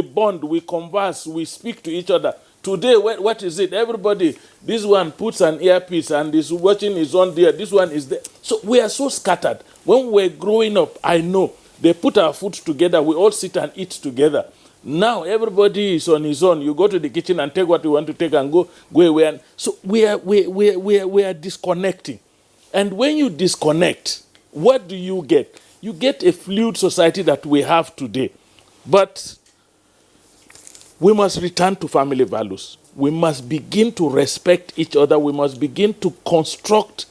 I: bond, we converse, we speak to each other. Today, what is it? Everybody, this one puts an earpiece and is watching his own there. This one is there. So we are so scattered. When we were growing up, I know, they put our food together. We all sit and eat together. Now everybody is on his own. You go to the kitchen and take what you want to take and go away. And so we are disconnecting. And when you disconnect, what do you get? You get a fluid society that we have today. But we must return to family values. We must begin to respect each other. We must begin to construct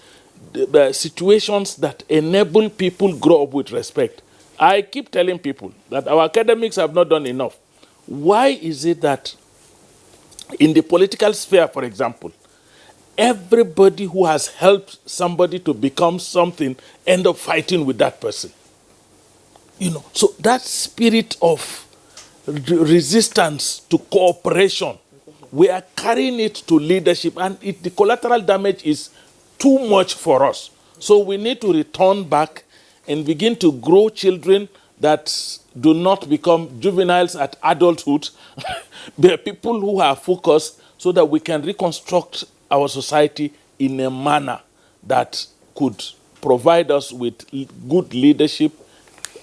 I: the situations that enable people grow up with respect. I keep telling people that our academics have not done enough. Why is it that in the political sphere, for example, everybody who has helped somebody to become something end up fighting with that person? So that spirit of resistance to cooperation, we are carrying it to leadership, and the collateral damage is too much for us. So we need to return back and begin to grow children that do not become juveniles at adulthood. They are people who are focused so that we can reconstruct our society in a manner that could provide us with good leadership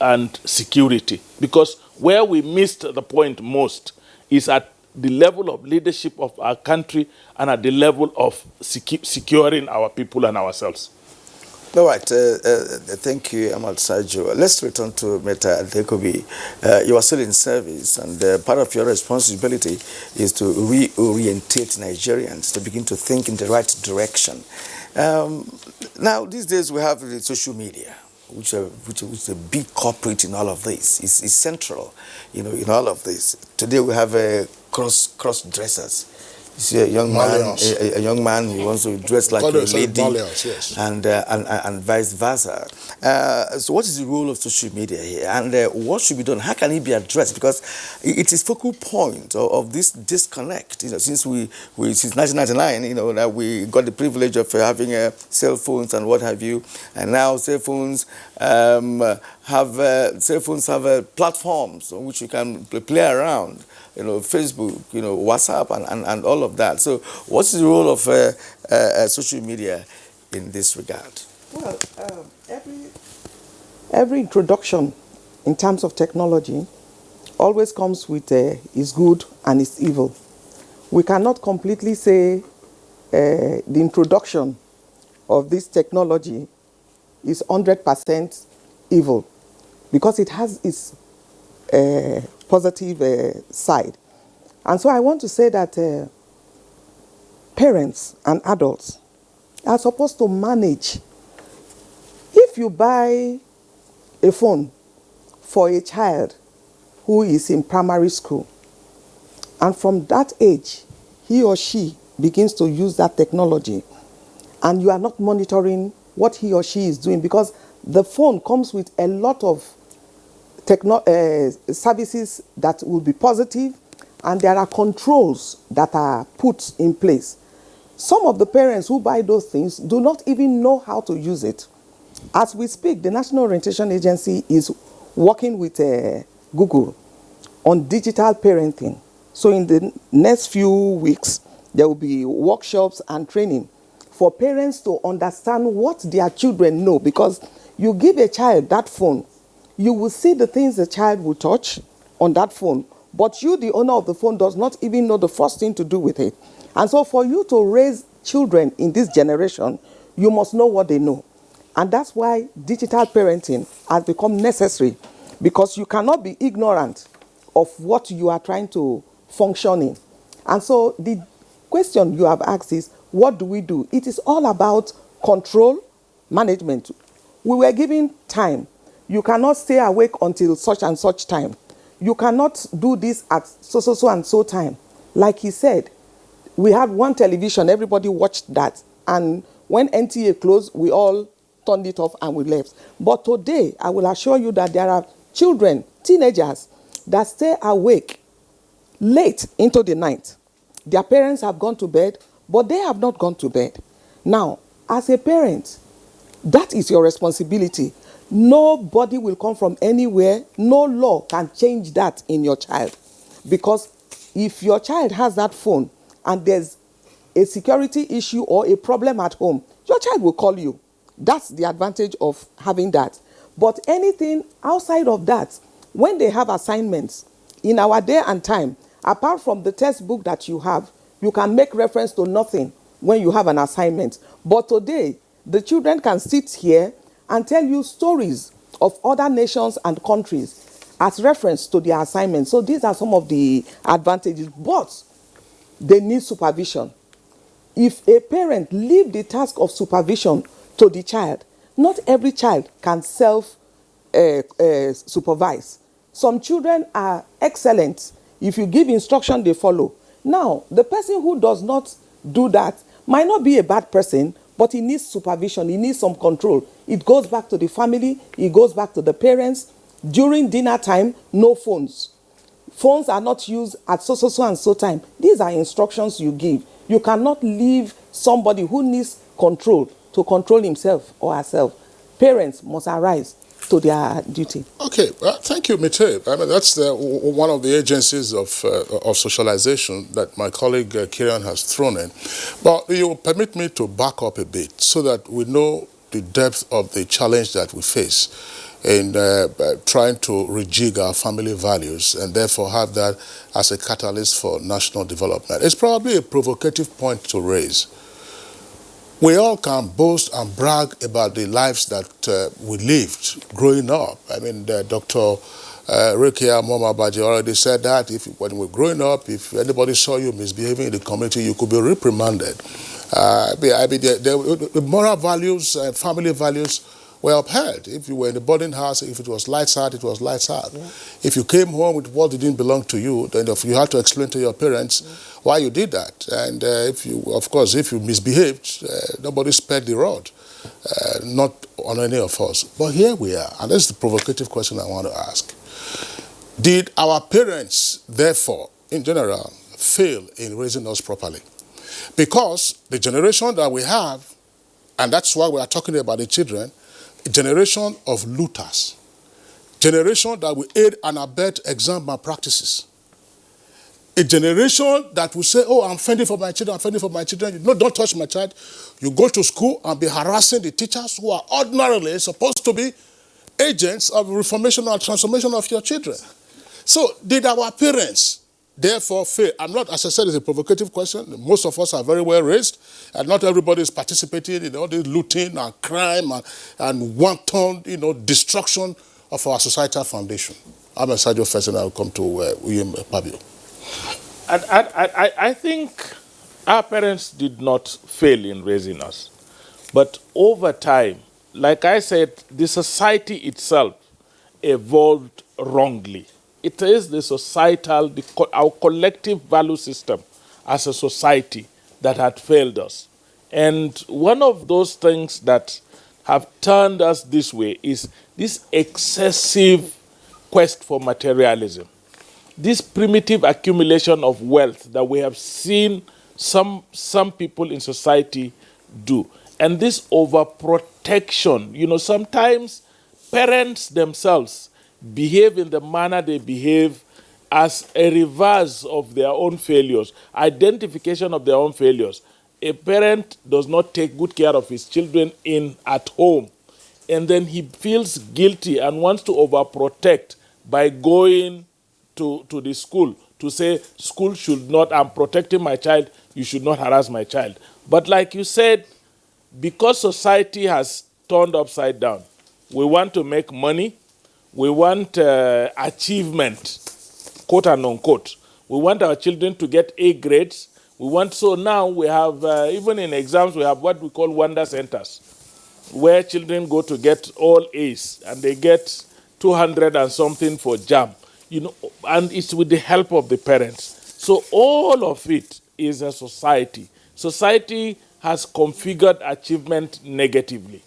I: and security. Because where we missed the point most is at the level of leadership of our country and at the level of securing our people and ourselves.
A: All right. Thank you, Amal Sajo. Let's return to Meta Adekobi. You are still in service, and part of your responsibility is to reorientate Nigerians to begin to think in the right direction. Now, these days we have the social media, which is a big corporate in all of this. It's central, in all of this. Today we have cross dressers. You see a young man who wants to dress like a lady,
B: yes.
A: and vice versa. So what is the role of social media here, and what should be done? How can it be addressed? Because it is focal point of this disconnect. Since we since 1999, that we got the privilege of having cell phones and what have you, and now cell phones have platforms on which you can play around. Facebook, WhatsApp, and all of that. So what's the role of social media in this regard?
H: Well, every introduction in terms of technology always comes with is good and is evil. We cannot completely say the introduction of this technology is 100% evil, because it has its positive side. And so I want to say that parents and adults are supposed to manage. If you buy a phone for a child who is in primary school, and from that age, he or she begins to use that technology, and you are not monitoring what he or she is doing, because the phone comes with a lot of services that will be positive, and there are controls that are put in place. Some of the parents who buy those things do not even know how to use it. As we speak, the National Orientation Agency is working with Google on digital parenting. So in the next few weeks, there will be workshops and training for parents to understand what their children know, because you give a child that phone, you will see the things the child will touch on that phone, but you, the owner of the phone, does not even know the first thing to do with it. And so for you to raise children in this generation, you must know what they know. And that's why digital parenting has become necessary, because you cannot be ignorant of what you are trying to function in. And so the question you have asked is, what do we do? It is all about control, management. We were given time. You cannot stay awake until such and such time. You cannot do this at so and so time. Like he said, we had one television, everybody watched that. And when NTA closed, we all turned it off and we left. But today, I will assure you that there are children, teenagers, that stay awake late into the night. Their parents have gone to bed, but they have not gone to bed. Now, as a parent, that is your responsibility. Nobody will come from anywhere. No law can change that in your child. Because if your child has that phone and there's a security issue or a problem at home, your child will call you. That's the advantage of having that. But anything outside of that, when they have assignments, in our day and time, apart from the textbook that you have, you can make reference to nothing when you have an assignment. But today, the children can sit here and tell you stories of other nations and countries as reference to their assignments. So these are some of the advantages, but they need supervision. If a parent leave the task of supervision to the child, not every child can self-supervise. Some children are excellent. If you give instruction, they follow. Now, the person who does not do that might not be a bad person, but he needs supervision. He needs some control. It goes back to the family. It goes back to the parents. During dinner time, no phones. Phones are not used at so and so time. These are instructions you give. You cannot leave somebody who needs control to control himself or herself. Parents must arise to their duty.
B: Okay, thank you, Mite. I mean, that's one of the agencies of socialization that my colleague Kieran has thrown in. But you permit me to back up a bit so that we know the depth of the challenge that we face in trying to rejig our family values and therefore have that as a catalyst for national development. It's probably a provocative point to raise. We all can boast and brag about the lives that we lived growing up. I mean, Dr. Rekia Momabaji already said that when we were growing up, if anybody saw you misbehaving in the community, you could be reprimanded. The moral values, family values were upheld. If you were in a boarding house, if it was lights out, it was lights out. Yeah. If you came home with what didn't belong to you, then you had to explain to your parents why you did that. And if you misbehaved, nobody spared the rod, not on any of us. But here we are, and that's the provocative question I want to ask. Did our parents, therefore, in general, fail in raising us properly? Because the generation that we have, and that's why we are talking about the children, a generation of looters, generation that will aid and abet exam malpractices, a generation that will say, oh, I'm fending for my children, I'm fending for my children. No, don't touch my child. You go to school and be harassing the teachers who are ordinarily supposed to be agents of reformation or transformation of your children. So did our parents therefore fail? I'm not, as I said, it's a provocative question. Most of us are very well raised, and not everybody is participating in all this looting and crime and wanton, destruction of our societal foundation. I'm a Sergio first, and I'll come to William Pabio.
I: I think our parents did not fail in raising us. But over time, like I said, the society itself evolved wrongly. It is the societal, our collective value system as a society that had failed us. And one of those things that have turned us this way is this excessive quest for materialism. This primitive accumulation of wealth that we have seen some people in society do. And this overprotection, sometimes parents themselves behave in the manner they behave as a reverse of their own failures, identification of their own failures. A parent does not take good care of his children at home, and then he feels guilty and wants to overprotect by going to the school to say, school should not, I'm protecting my child, you should not harass my child. But like you said, because society has turned upside down, we want to make money, we want achievement, quote and unquote. We want our children to get A grades. So now we have, even in exams, we have what we call wonder centers, where children go to get all A's, and they get 200 and something for JAM. And it's with the help of the parents. So all of it is a society. Society has configured achievement negatively.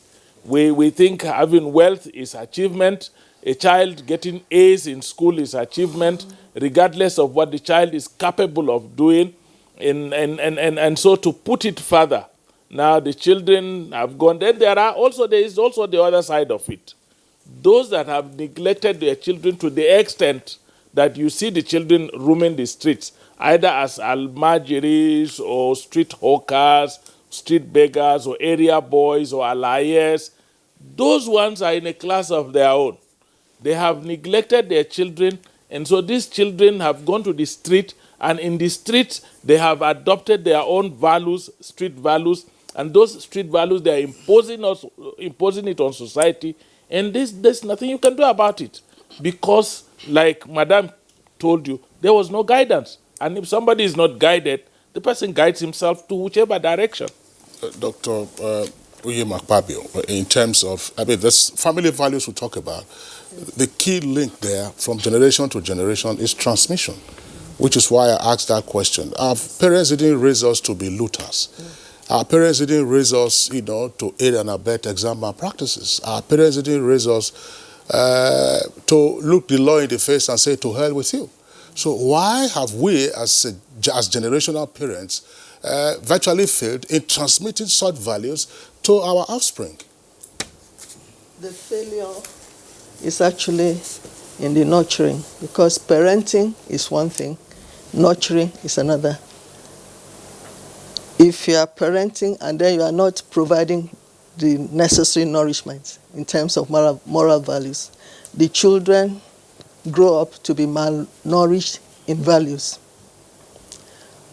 I: We think having wealth is achievement. A child getting A's in school is achievement, regardless of what the child is capable of doing. And so to put it further, Now the children have gone. Then there is also the other side of it. Those that have neglected their children to the extent that you see the children roaming the streets, either as almajiris or street hawkers, street beggars or area boys or alayers. Those ones are in a class of their own. They have neglected their children, and so these children have gone to the street, and in the streets they have adopted their own values, street values, and those street values they are imposing it on society, and there's nothing you can do about it, because like Madam told you, there was no guidance, and if somebody is not guided, the person guides himself to whichever direction.
B: Dr. Uye Makpabio, in terms of, this family values we talk about, the key link there from generation to generation is transmission, which is why I asked that question. Our parents didn't raise us to be looters. Our parents didn't raise us, to aid and abet exam malpractices. Our parents didn't raise us to look the law in the face and say, to hell with you. So why have we, as generational parents, virtually failed in transmitting such values to our offspring?
J: The failure is actually in the nurturing, because parenting is one thing, nurturing is another. If you are parenting and then you are not providing the necessary nourishment in terms of moral values, the children grow up to be malnourished in values.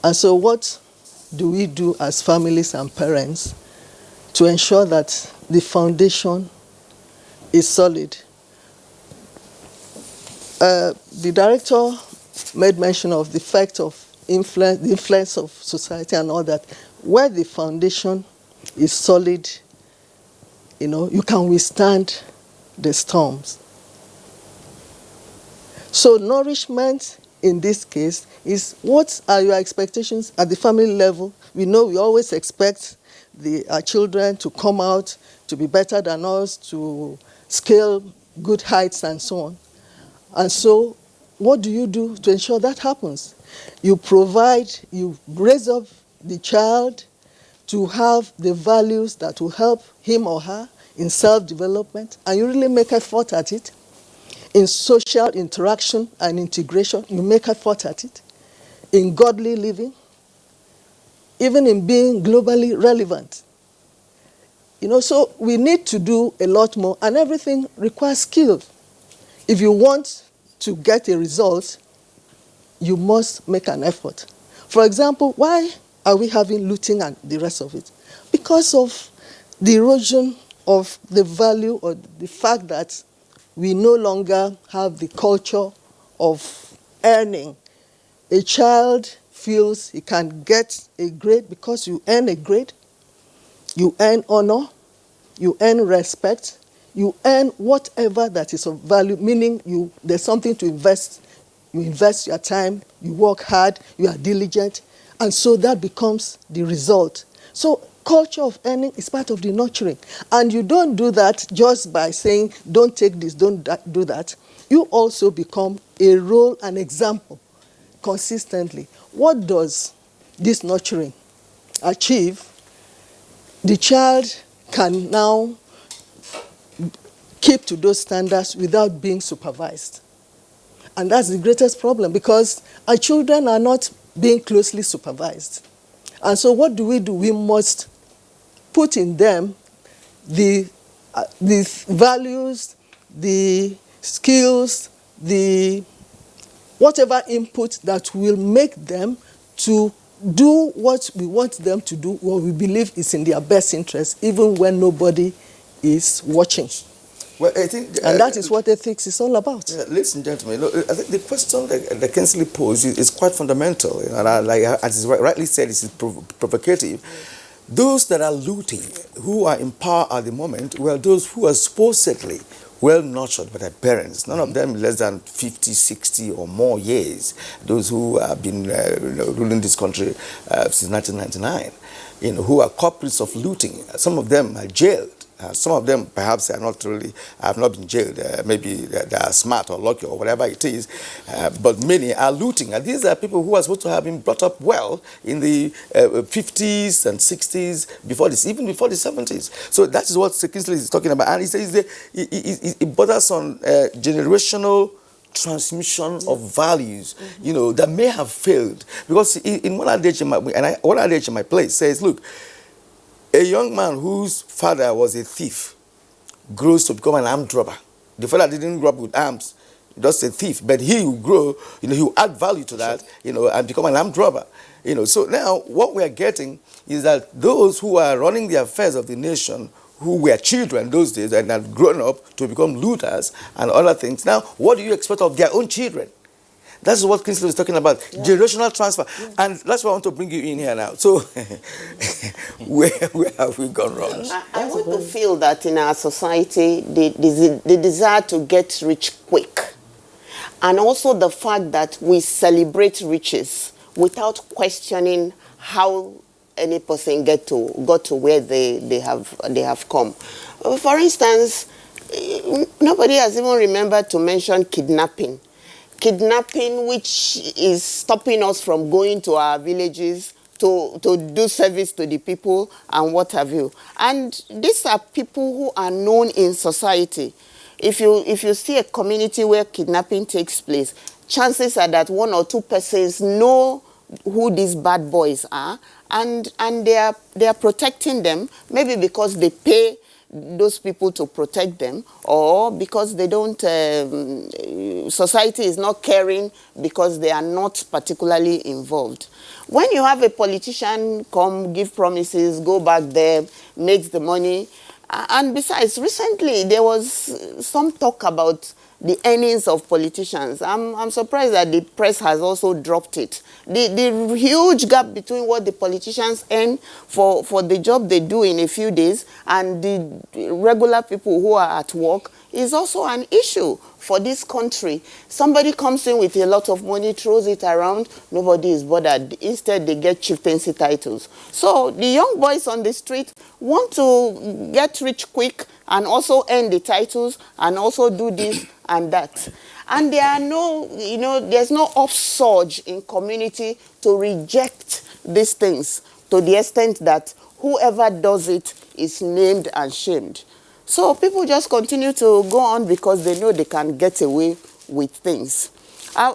J: And so what do we do as families and parents to ensure that the foundation is solid? The director made mention of the fact of the influence of society and all that. Where the foundation is solid, you can withstand the storms. So nourishment in this case is, what are your expectations at the family level? We know we always expect our children to come out to be better than us, to scale good heights and so on. And so what do you do to ensure that happens? You raise up the child to have the values that will help him or her in self-development, and you really make effort at it. In social interaction and integration, you make effort at it. In godly living, even in being globally relevant. So we need to do a lot more, and everything requires skill. If you want to get a result, you must make an effort. For example, why are we having looting and the rest of it? Because of the erosion of the value, or the fact that we no longer have the culture of earning. A child feels he can get a grade because you earn a grade, you earn honor, you earn respect, you earn whatever that is of value, meaning there's something to invest. You invest your time, you work hard, you are diligent, and so that becomes the result. So culture of earning is part of the nurturing. And you don't do that just by saying, don't take this, don't do that. You also become a role and example consistently. What does this nurturing achieve? The child can now keep to those standards without being supervised. And that's the greatest problem, because our children are not being closely supervised. And so what do? We must put in them the values, the skills, the whatever input that will make them to do what we want them to do, what we believe is in their best interest, even when nobody is watching.
A: Well, I think,
J: and that is what ethics is all about.
A: Ladies and gentlemen, I think the question that Kinsley posed is quite fundamental, and as is rightly said, it's provocative. Those that are looting, who are in power at the moment, well, those who are supposedly well nurtured by their parents, none of them less than 50, 60 or more years, those who have been ruling this country since 1999, who are culprits of looting. Some of them are jailed. Some of them perhaps are not really, have not been jailed. Maybe they are smart or lucky or whatever it is. But many are looting. And these are people who are supposed to have been brought up well in the 50s and 60s, even before the 70s. So that is what Kingsley is talking about. And he says it borders on generational transmission of values, that may have failed. Because in one adage in my place says, look, a young man whose father was a thief grows to become an armed robber. The father didn't grow up with arms, just a thief, but he will grow, he will add value to that, and become an armed robber. So now what we are getting is that those who are running the affairs of the nation, who were children those days and had grown up to become looters and other things, now what do you expect of their own children? That's what Kingsley was talking about, generational transfer. And that's why I want to bring you in here now. So, where have we gone wrong?
K: I want to feel that in our society, the desire to get rich quick, and also the fact that we celebrate riches without questioning how any person got to where they have come. For instance, nobody has even remembered to mention kidnapping. Kidnapping, which is stopping us from going to our villages to do service to the people and what have you. And these are people who are known in society. If you see a community where kidnapping takes place, chances are that one or two persons know who these bad boys are, and they are protecting them, maybe because they pay those people to protect them, or because they don't, society is not caring because they are not particularly involved. When you have a politician come, give promises, go back there, makes the money, and besides, recently there was some talk about the earnings of politicians. I'm surprised that the press has also dropped it. The huge gap between what the politicians earn for the job they do in a few days and the regular people who are at work is also an issue for this country. Somebody comes in with a lot of money, throws it around, nobody is bothered. Instead, they get chieftaincy titles. So the young boys on the street want to get rich quick and also earn the titles and also do this and that. And there are no, there's no upsurge in community to reject these things to the extent that whoever does it is named and shamed. So people just continue to go on because they know they can get away with things.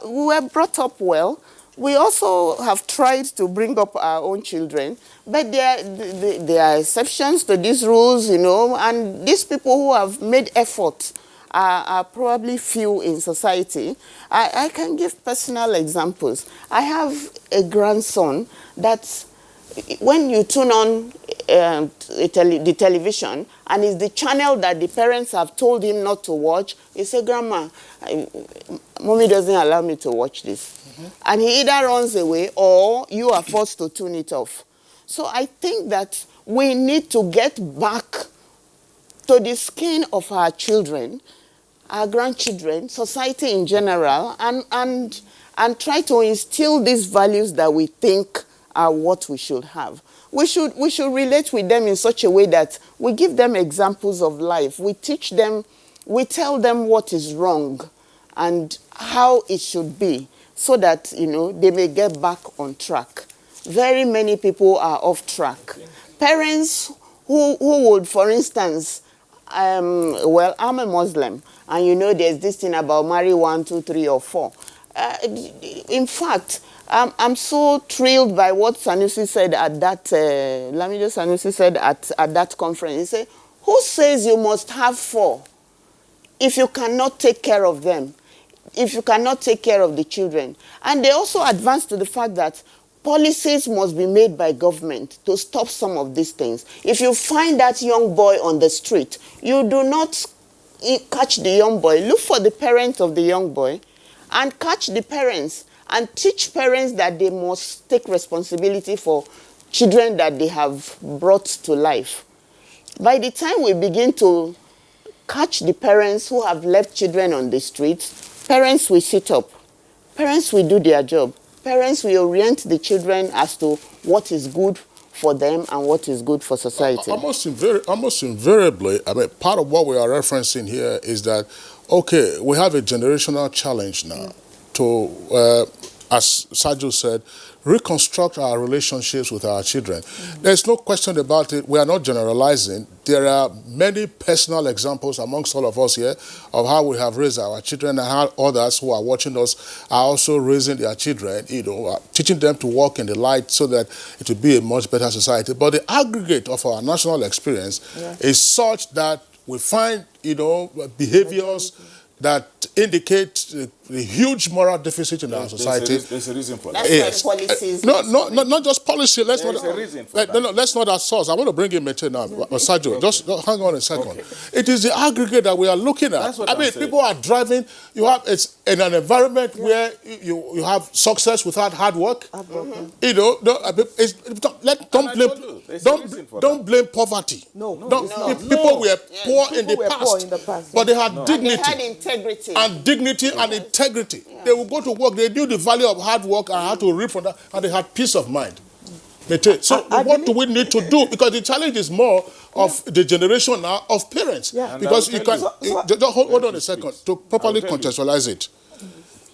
K: We were brought up well. We also have tried to bring up our own children, but there are exceptions to these rules, and these people who have made effort are probably few in society. I can give personal examples. I have a grandson that when you tune on the television and it's the channel that the parents have told him not to watch, he say, "Grandma, Mommy doesn't allow me to watch this." And he either runs away or you are forced to tune it off. So I think that we need to get back to the skin of our children, our grandchildren, society in general, and try to instill these values that we think are what we should have. We should relate with them in such a way that we give them examples of life. We teach them, we tell them what is wrong and how it should be, so that, they may get back on track. Very many people are off track. Parents who would, for instance, well, I'm a Muslim, and there's this thing about marry 1, 2, 3, or 4. In fact, I'm so thrilled by what Sanusi said at that, Lamido Sanusi said at that conference. He said, who says you must have 4 if you cannot take care of them, if you cannot take care of the children? And they also advanced to the fact that policies must be made by government to stop some of these things. If you find that young boy on the street, you do not catch the young boy. Look for the parents of the young boy and catch the parents and teach parents that they must take responsibility for children that they have brought to life. By the time we begin to catch the parents who have left children on the streets, parents will sit up. Parents will do their job. Parents will orient the children as to what is good, for them and what is good for society?
B: Almost invariably, I mean, part of what we are referencing here is that, okay, we have a generational challenge now to, as Sergio said, reconstruct our relationships with our children. There's no question about it. We are not generalizing. There are many personal examples amongst all of us here of how we have raised our children and how others who are watching us are also raising their children, teaching them to walk in the light so that it will be a much better society. But the aggregate of our national experience is such that we find, behaviors that indicate the huge moral deficit in our society.
I: There's a reason for
K: that.
I: that.
K: Yes. Policies.
B: No, not just policy. Let's not outsource. I want to bring in Mete now, Sergio. Just hang on a second. Okay. It is the aggregate that we are looking at.
I: I mean,
B: people are driving. It's in an environment where you have success without hard work. Don't blame poverty. People were poor in the past, but they had dignity.
K: They had integrity.
B: And integrity. Yeah. They would go to work. They knew the value of hard work and how to reap from that, and they had peace of mind. So what do we need to do? Because the challenge is more of the generation now of parents. Yeah. Because you can just hold on a second to properly contextualize it.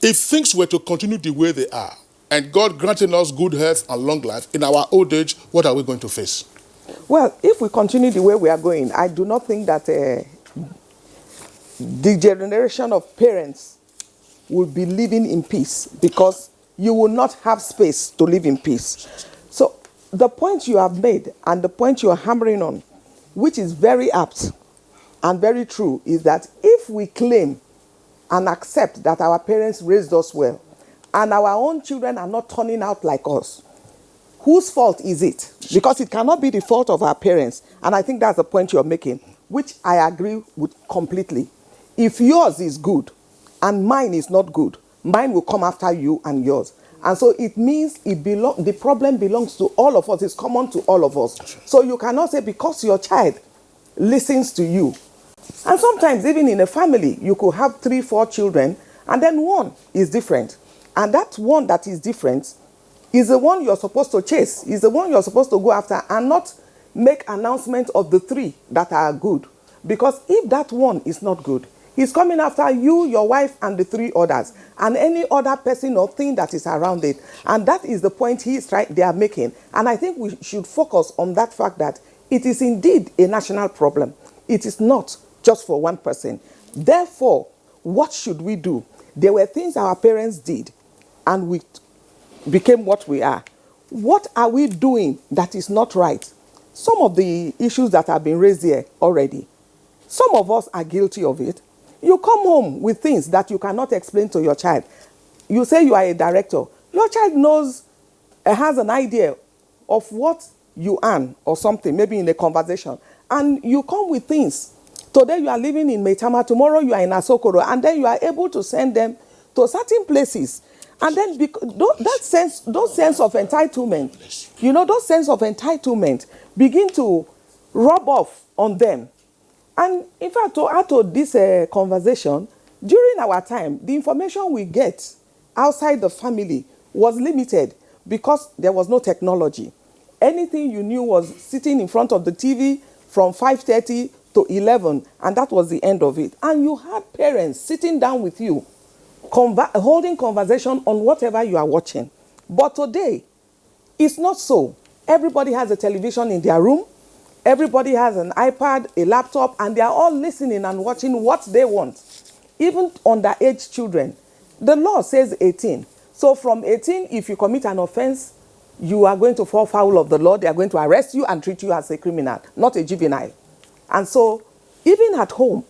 B: If things were to continue the way they are, and God granting us good health and long life in our old age, what are we going to face?
H: Well, if we continue the way we are going, I do not think that the generation of parents will be living in peace, because you will not have space to live in peace. So the point you have made and the point you are hammering on, which is very apt and very true, is that if we claim and accept that our parents raised us well and our own children are not turning out like us, whose fault is it? Because it cannot be the fault of our parents. And I think that's the point you're making, which I agree with completely. If yours is good and mine is not good, mine will come after you and yours. And so it means the problem belongs to all of us. It's common to all of us. So you cannot say because your child listens to you. And sometimes even in a family, you could have 3, 4 children, and then one is different. And that one that is different is the one you're supposed to chase, is the one you're supposed to go after, and not make announcements of the 3 that are good. Because if that one is not good, he's coming after you, your wife, and the 3 others, and any other person or thing that is around it. And that is the point they are making. And I think we should focus on that fact that it is indeed a national problem. It is not just for one person. Therefore, what should we do? There were things our parents did, and we became what we are. What are we doing that is not right? Some of the issues that have been raised here already, some of us are guilty of it. You come home with things that you cannot explain to your child. You say you are a director. Your child has an idea of what you earn or something, maybe in a conversation. And you come with things. Today you are living in Maitama, tomorrow you are in Asokoro, and then you are able to send them to certain places. And then those sense of entitlement, those sense of entitlement begin to rub off on them. And in fact, to add to this conversation, during our time, the information we get outside the family was limited because there was no technology. Anything you knew was sitting in front of the TV from 5:30 to 11, and that was the end of it. And you had parents sitting down with you, holding conversation on whatever you are watching. But today, it's not so. Everybody has a television in their room. Everybody has an iPad, a laptop, and they are all listening and watching what they want. Even underage children. The law says 18. So from 18, if you commit an offense, you are going to fall foul of the law. They are going to arrest you and treat you as a criminal, not a juvenile. And so, even at home,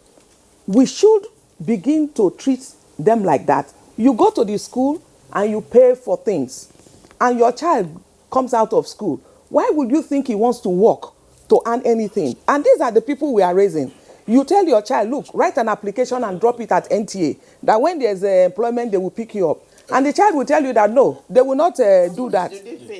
H: we should begin to treat them like that. You go to the school and you pay for things, and your child comes out of school. Why would you think he wants to work to earn anything? And these are the people we are raising. You tell your child, look, write an application and drop it at NTA, that when there's employment, they will pick you up. And the child will tell you that, no, they will not do that.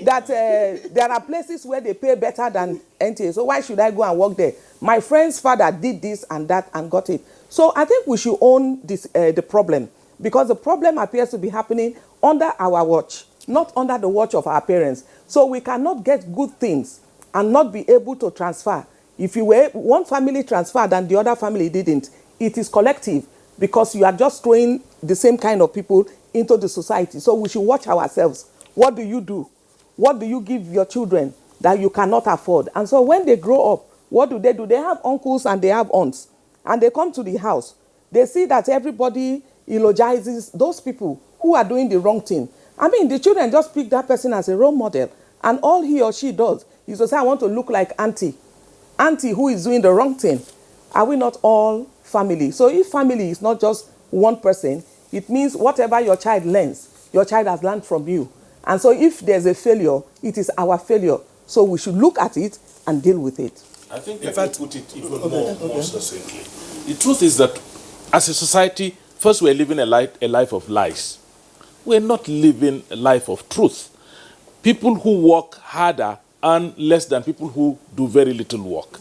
H: That there are places where they pay better than NTA. So why should I go and work there? My friend's father did this and that and got it. So I think we should own this, the problem, because the problem appears to be happening under our watch. not under the watch of our parents. So we cannot get good things and not be able to transfer. If you were one family transferred and the other family didn't, it is collective, because you are just throwing the same kind of people into the society. So we should watch ourselves. What do you do? What do you give your children that you cannot afford? And so when they grow up, what do? They have uncles and they have aunts. And they come to the house. They see that everybody eulogizes those people who are doing the wrong thing. I mean, the children just pick that person as a role model. And all he or she does is to say, I want to look like auntie. Auntie who is doing the wrong thing. Are we not all family? So if family is not just one person, it means whatever your child learns, your child has learned from you. And so if there's a failure, it is our failure. So we should look at it and deal with it.
I: I think if I put it even more succinctly, the truth is that as a society, first we're living a life of lies. We're not living a life of truth. People who work harder earn less than people who do very little work.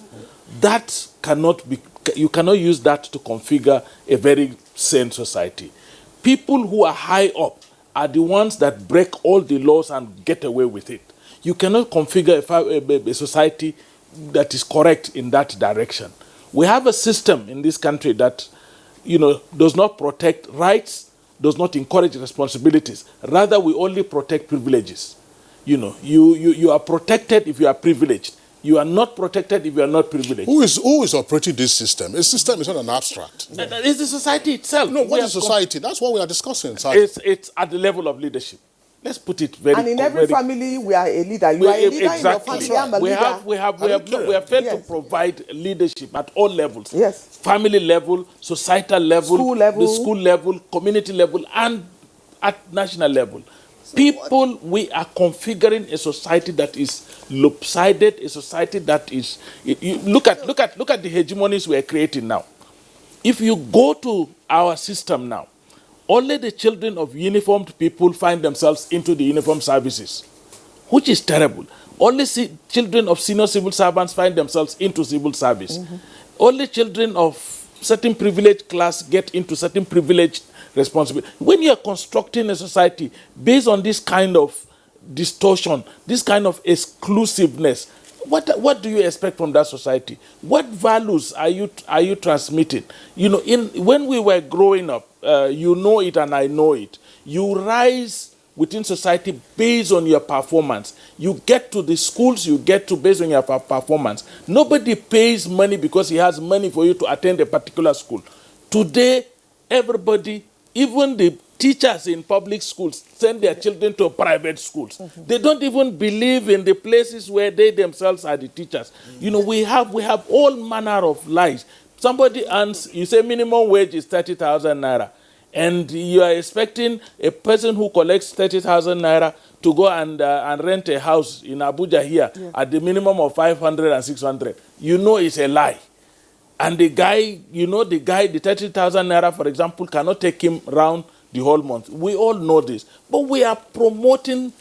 I: That cannot be, you cannot use that to configure a very sane society. People who are high up are the ones that break all the laws and get away with it. You cannot configure a society that is correct in that direction. We have a system in this country that, does not protect rights, does not encourage responsibilities. Rather, we only protect privileges. You are protected if you are privileged. You are not protected if you are not privileged.
B: Who is operating this system? This system is not an abstract.
I: It's the society itself.
B: No, what is society? That's what we are discussing.
I: It's at the level of leadership. Let's put it very.
H: And in every family, we are a leader. You are a leader
I: exactly.
H: in your family. I'm a leader.
I: We have failed to provide leadership at all levels.
H: Yes.
I: Family level, societal level, the school level, community level, and at national level. People, we are configuring a society that is lopsided, a society that is. Look at the hegemonies we are creating now. If you go to our system now, only the children of uniformed people find themselves into the uniformed services, which is terrible. Only children of senior civil servants find themselves into civil service. Mm-hmm. Only children of certain privileged class get into certain privileged responsibility. When you are constructing a society based on this kind of distortion, this kind of exclusiveness, what do you expect from that society? What values are you transmitting? When we were growing up, you know it and I know it. You rise within society based on your performance. You get to the schools you get to based on your performance. Nobody pays money because he has money for you to attend a particular school. Today, everybody, even the teachers in public schools, send their children to private schools. Mm-hmm. They don't even believe in the places where they themselves are the teachers. Mm-hmm. We have all manner of lies. Somebody earns, you say minimum wage is 30,000 naira. And you are expecting a person who collects 30,000 naira to go and rent a house in Abuja here at the minimum of 500 and 600. It's a lie. And the guy, the 30,000 naira, for example, cannot take him around the whole month. We all know this. But we are promoting,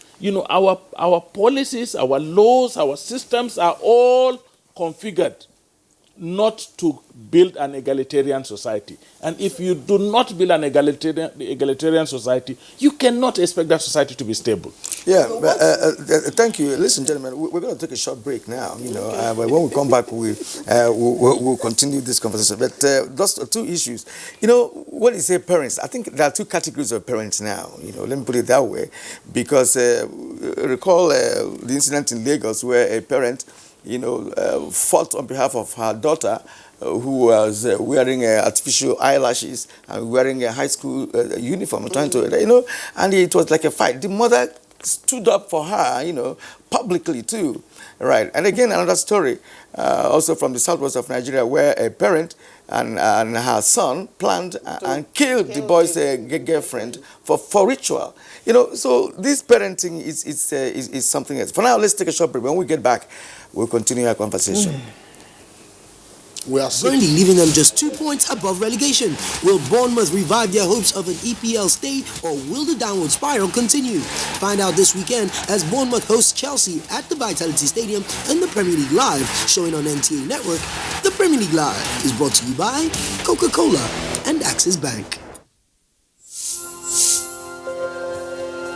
I: our policies, our laws, our systems are all configured not to build an egalitarian society. And if you do not build an egalitarian society, you cannot expect that society to be stable.
A: Yeah, thank you. Listen, gentlemen, we're going to take a short break now. But when we come back, we'll continue this conversation. But just two issues. When you say parents, I think there are two categories of parents now. Let me put it that way, because recall the incident in Lagos where a parent, fought on behalf of her daughter, who was wearing artificial eyelashes and wearing a high school uniform, trying to, and it was like a fight. The mother stood up for her, publicly too, right? And again, another story, also from the southwest of Nigeria, where a parent and her son planned and killed the boy's girlfriend for ritual. So this parenting is something else. For now, let's take a short break. When we get back, we'll continue our conversation.
L: We are Burnley leaving them just 2 points above relegation. Will Bournemouth revive their hopes of an EPL stay, or will the downward spiral continue? Find out this weekend as Bournemouth hosts Chelsea at the Vitality Stadium and the Premier League Live, showing on NTA Network. The Premier League Live is brought to you by Coca-Cola and Axis Bank.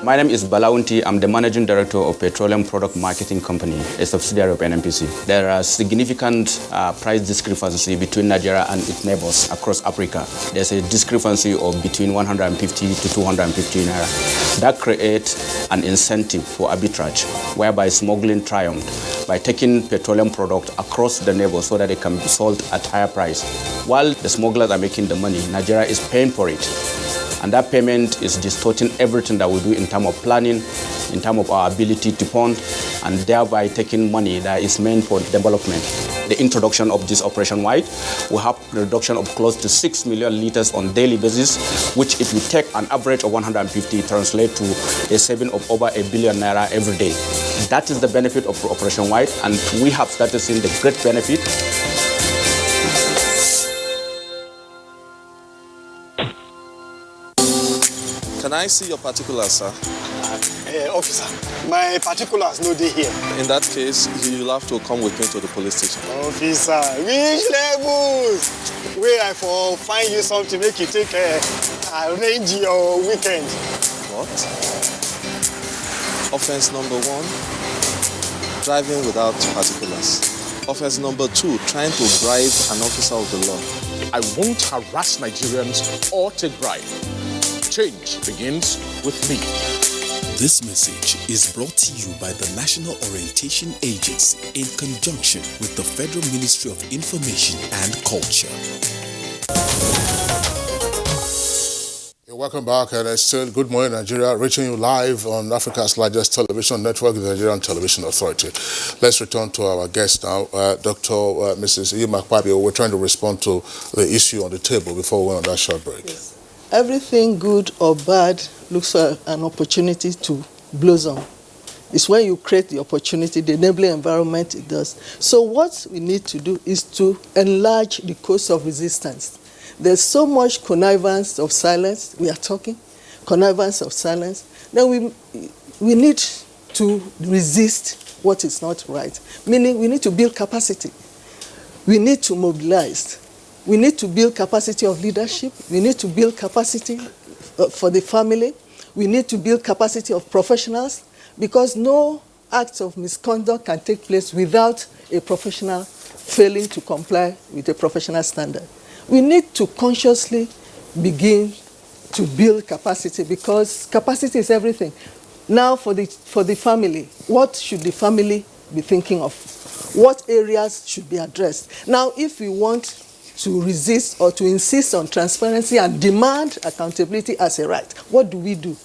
C: My name is Balaunti. I'm the Managing Director of Petroleum Product Marketing Company, a subsidiary of NNPC. There are significant price discrepancy between Nigeria and its neighbors across Africa. There's a discrepancy of between 150 to 250 naira. That creates an incentive for arbitrage, whereby smuggling triumphed by taking petroleum product across the neighbors so that it can be sold at higher price. While the smugglers are making the money, Nigeria is paying for it. And that payment is distorting everything that we do in terms of planning, in terms of our ability to fund, and thereby taking money that is meant for development. The introduction of this Operation White will have a reduction of close to 6 million liters on daily basis, which if you take an average of 150, translate to a saving of over 1 billion naira every day. That is the benefit of Operation White, and we have started seeing the great benefit.
M: Can I see your particulars, sir?
N: Officer, my particulars no dey here.
M: In that case, you'll have to come with me to the police station.
N: Officer, which levels? Where I for find you something make you take arrange your weekend.
M: What? Offense number 1, driving without particulars. Offense number 2, trying to bribe an officer of the law.
B: I won't harass Nigerians or take bribe. Change begins with me.
O: This message is brought to you by the National Orientation Agency in conjunction with the Federal Ministry of Information and Culture.
B: Welcome back, and it's still Good Morning Nigeria, reaching you live on Africa's largest television network, the Nigerian Television Authority. Let's return to our guest now, Mrs. Imakpabio. We're trying to respond to the issue on the table before we went on that short break.
J: Yes. Everything good or bad looks for an opportunity to blossom. It's when you create the opportunity, the enabling environment it does. So what we need to do is to enlarge the coast of resistance. There's so much connivance of silence. We are talking connivance of silence. Then we need to resist what is not right. Meaning we need to build capacity. We need to mobilize. We need to build capacity of leadership. We need to build capacity for the family. We need to build capacity of professionals, because no act of misconduct can take place without a professional failing to comply with a professional standard. We need to consciously begin to build capacity, because capacity is everything. Now for the family, what should the family be thinking of? What areas should be addressed? Now, if we want to resist or to insist on transparency and demand accountability as a right, what do we do?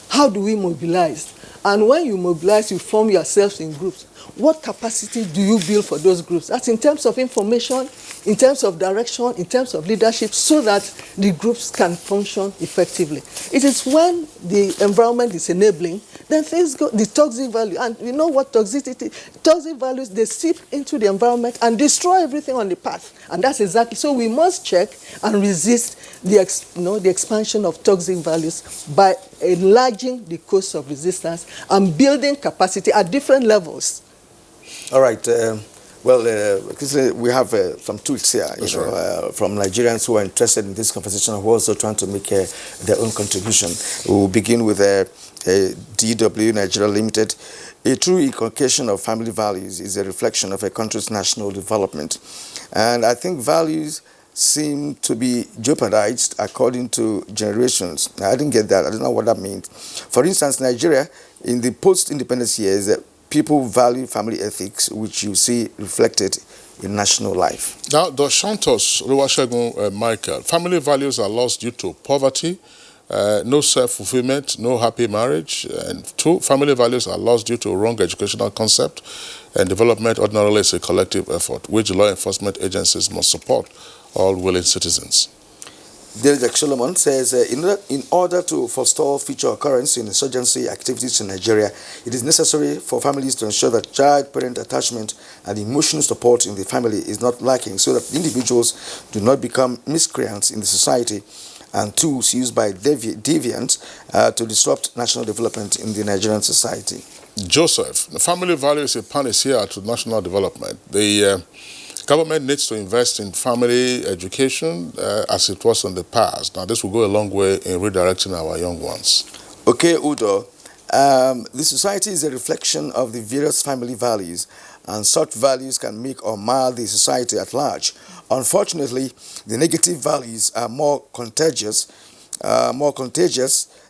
J: How do we mobilize? And when you mobilize, you form yourselves in groups. What capacity do you build for those groups? That's in terms of information, in terms of direction, in terms of leadership, so that the groups can function effectively. It is when the environment is enabling, then things go, the toxic value, and you know what toxic values, they seep into the environment and destroy everything on the path. And that's exactly, so we must check and resist the expansion of toxic values by enlarging the coast of resistance and building capacity at different levels.
A: All right. We have some tweets here, from Nigerians who are interested in this conversation, who are also trying to make their own contribution. We'll begin with DW Nigeria Limited. A true inculcation of family values is a reflection of a country's national development. And I think values seem to be jeopardized according to generations. I didn't get that. I don't know what that means. For instance, Nigeria, in the post-independence years, people value family ethics, which you see reflected in national life.
B: Now, Doshantos Oluwasegun Michael, family values are lost due to poverty, no self-fulfillment, no happy marriage. And 2, family values are lost due to wrong educational concept, and development ordinarily is a collective effort, which law enforcement agencies must support all willing citizens.
A: Derek Solomon says, in order to forestall future occurrence in insurgency activities in Nigeria, it is necessary for families to ensure that child-parent attachment and emotional support in the family is not lacking, so that individuals do not become miscreants in the society and tools used by deviants to disrupt national development in the Nigerian society.
B: Joseph, the family value is a panacea to national development. The government needs to invest in family education as it was in the past. Now, this will go a long way in redirecting our young ones.
A: Okay, Udo, The society is a reflection of the various family values, and such values can make or mar the society at large. Unfortunately, the negative values are more contagious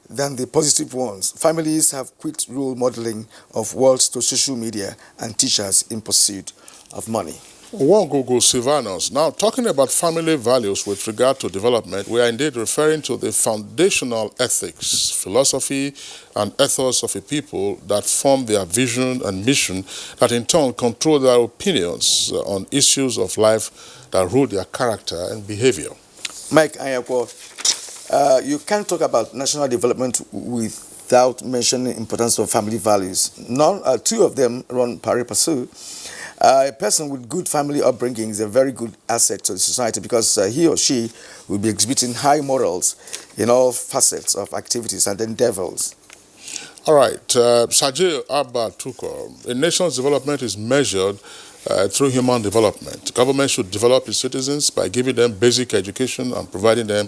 A: than the positive ones. Families have quit role modeling of worlds to social media and teachers in pursuit of money.
B: One Google Silvanus. Now, talking about family values with regard to development, we are indeed referring to the foundational ethics, philosophy, and ethos of a people that form their vision and mission, that in turn control their opinions on issues of life that rule their character and behavior.
A: Mike Ayakwo, you can't talk about national development without mentioning the importance of family values. Two of them run pari passu. A person with good family upbringing is a very good asset to the society because he or she will be exhibiting high morals in all facets of activities and endeavors.
B: All right, Sajid Abba Tuko, a nation's development is measured through human development. Government should develop its citizens by giving them basic education and providing them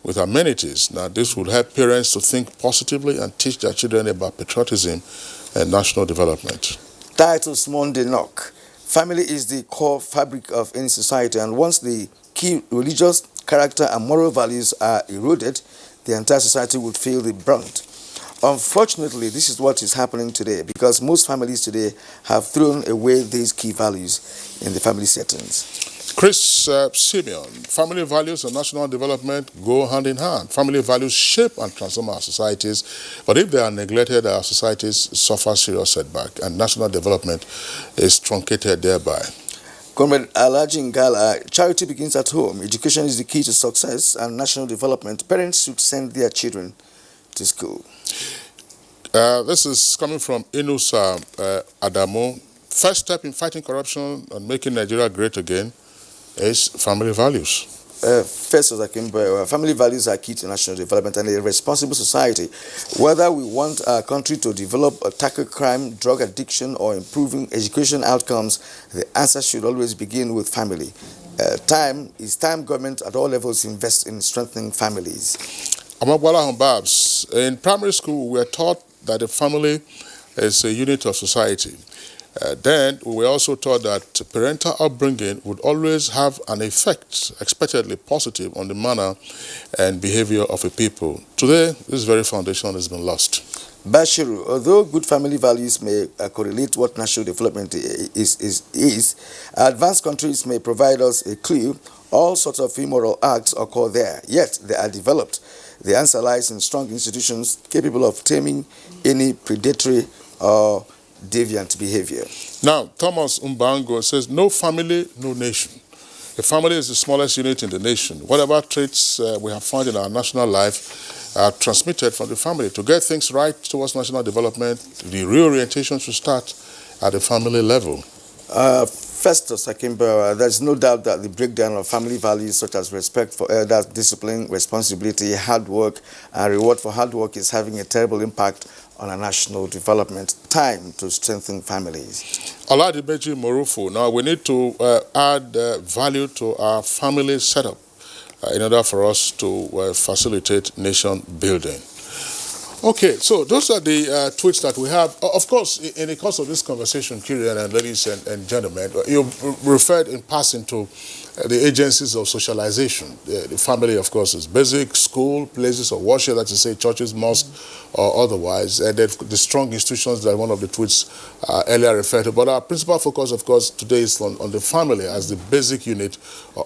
B: with amenities. Now, this will help parents to think positively and teach their children about patriotism and national development.
A: Titus Monde Nock. Family is the core fabric of any society, and once the key religious, character, and moral values are eroded, the entire society will feel the brunt. Unfortunately, this is what is happening today because most families today have thrown away these key values in the family settings.
B: Chris Simeon, family values and national development go hand in hand. Family values shape and transform our societies, but if they are neglected, our societies suffer serious setback, and national development is truncated thereby.
A: Comrade Alhaji Ngala, charity begins at home. Education is the key to success and national development. Parents should send their children to school.
B: This is coming from Inusa Adamo. First step in fighting corruption and making Nigeria great again is family values.
A: Family values are key to national development and a responsible society. Whether we want our country to develop or tackle crime, drug addiction, or improving education outcomes, the answer should always begin with family. Time government at all levels invest in strengthening families.
B: Amagwala Humbabs, in primary school we were taught that the family is a unit of society. Then we were also taught that parental upbringing would always have an effect, expectedly positive, on the manner and behavior of a people. Today, this very foundation has been lost.
A: Bashiru, although good family values may correlate what national development is, advanced countries may provide us a clue. All sorts of immoral acts occur there, yet they are developed. The answer lies in strong institutions capable of taming any predatory or deviant behavior.
B: Now, Thomas Umbango says, no family, no nation. The family is the smallest unit in the nation. Whatever traits we have found in our national life are transmitted from the family. To get things right towards national development, the reorientation should start at the family level.
A: Festus Akimbo, there's no doubt that the breakdown of family values such as respect for elders, discipline, responsibility, hard work, and reward for hard work is having a terrible impact on our national development. Time to strengthen families.
B: Oladimeji Morufu, now we need to add value to our family setup in order for us to facilitate nation building. Okay, so those are the tweets that we have. Of course, in the course of this conversation, Kyrian and ladies and gentlemen, you referred in passing to the agencies of socialization. The family, of course, is basic, school, places of worship, that is to say churches, mosques, or otherwise, and then the strong institutions that one of the tweets earlier referred to. But our principal focus, of course, today is on the family as the basic unit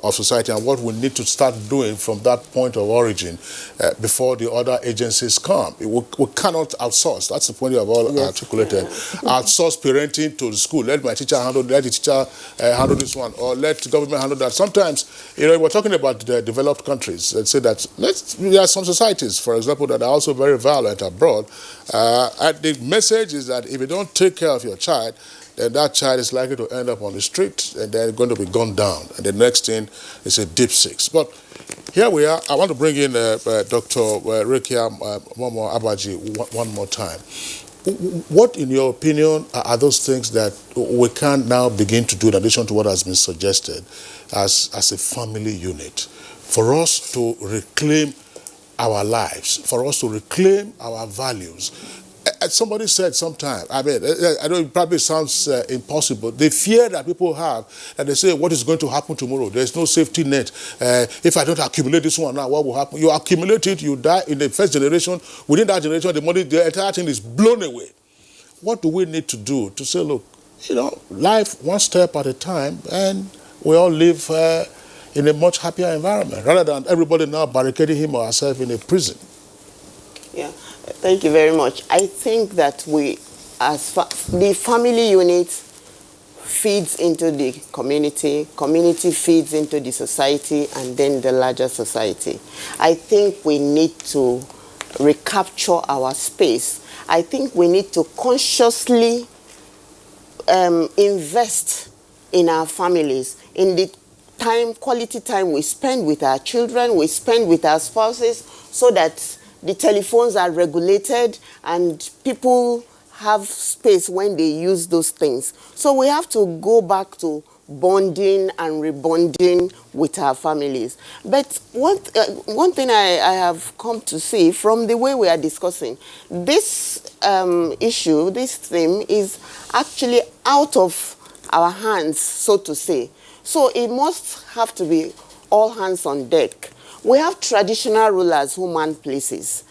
B: of society and what we need to start doing from that point of origin before the other agencies come. We cannot outsource. That's the point you have all articulated. Outsource parenting to the school. Let my teacher handle, let the teacher handle this one, or let the government handle that. Sometimes, we're talking about the developed countries and say that there are some societies, for example, that are also very violent abroad. And the message is that if you don't take care of your child, then that child is likely to end up on the street and they're going to be gunned down. And the next thing is a deep six. But here we are. I want to bring in Dr. Rekia Momo Abaji one more time. What, in your opinion, are those things that we can now begin to do in addition to what has been suggested as a family unit for us to reclaim our lives, for us to reclaim our values? as somebody said sometime, I mean, I know it probably sounds impossible. The fear that people have, that they say, what is going to happen tomorrow? There's no safety net. If I don't accumulate this one now, what will happen? You accumulate it, you die in the first generation. Within that generation, the entire thing is blown away. What do we need to do to say, look, life one step at a time, and we all live in a much happier environment, rather than everybody now barricading him or herself in a prison?
K: Yeah, thank you very much. I think that the family unit feeds into the community, community feeds into the society, and then the larger society. I think we need to recapture our space. I think we need to consciously invest in our families, in the quality time we spend with our children, we spend with our spouses, so that the telephones are regulated and people have space when they use those things. So we have to go back to bonding and rebonding with our families. But one thing I have come to see from the way we are discussing, this issue, this theme is actually out of our hands, so to say. So it must have to be all hands on deck. We have traditional rulers who man places.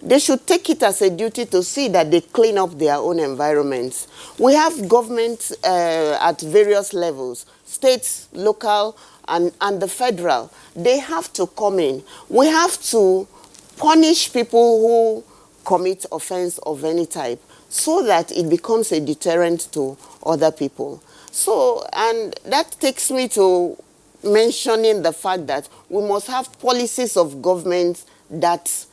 K: They should take it as a duty to see that they clean up their own environments. We have government at various levels, state, local, and the federal. They have to come in. We have to punish people who commit offense of any type, so that it becomes a deterrent to other people. So, and that takes me to mentioning the fact that we must have policies of government that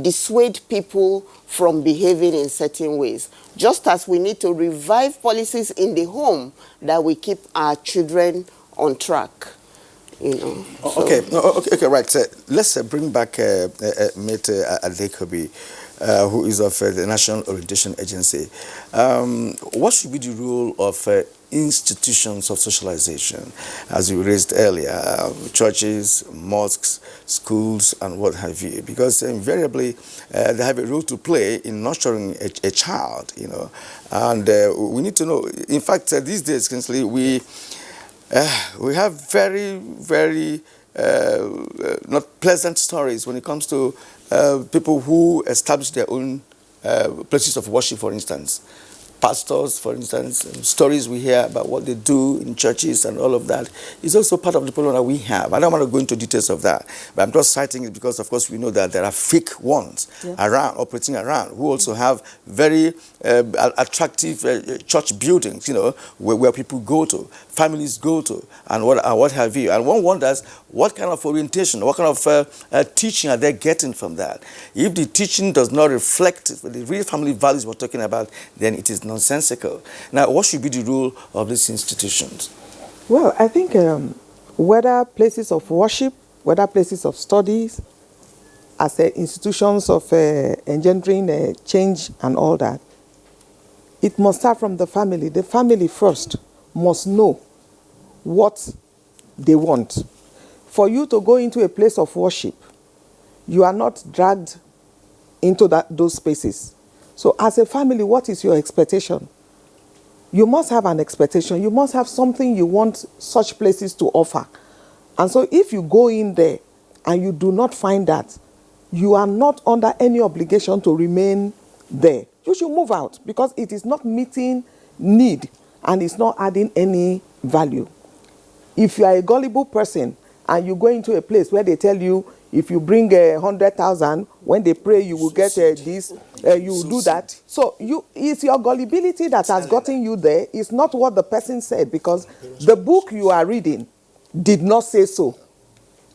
K: dissuade people from behaving in certain ways. Just as we need to revive policies in the home that we keep our children on track.
A: Okay, right. Let's bring back Mate Adekobi, who is of the National Orientation Agency. What should be the role of institutions of socialization, as you raised earlier, churches, mosques, schools, and what have you? Because invariably they have a role to play in nurturing a child, and we need to know. In fact, these days, Kingsley, we have very, very not pleasant stories when it comes to people who establish their own places of worship, for instance. Pastors, for instance, stories we hear about what they do in churches and all of that is also part of the problem that we have. I don't want to go into details of that, but I'm just citing it because, of course, we know that there are fake ones around, operating around, who also have very attractive church buildings, where people go to, families go to, and what have you. And one wonders what kind of orientation, what kind of teaching are they getting from that? If the teaching does not reflect the real family values we're talking about, then it is nonsensical. Now, what should be the role of these institutions?
H: Well, I think whether places of worship, whether places of studies, as institutions of engendering change and all that, it must start from the family. The family first must know what they want. For you to go into a place of worship, you are not dragged into those spaces. So as a family, what is your expectation? You must have an expectation. You must have something you want such places to offer. And so if you go in there and you do not find that, you are not under any obligation to remain there. You should move out because it is not meeting need and it's not adding any value. If you are a gullible person and you go into a place where they tell you if you bring 100,000, when they pray you will get this, you will do that. So it's your gullibility that has gotten you there. It's not what the person said, because the book you are reading did not say so.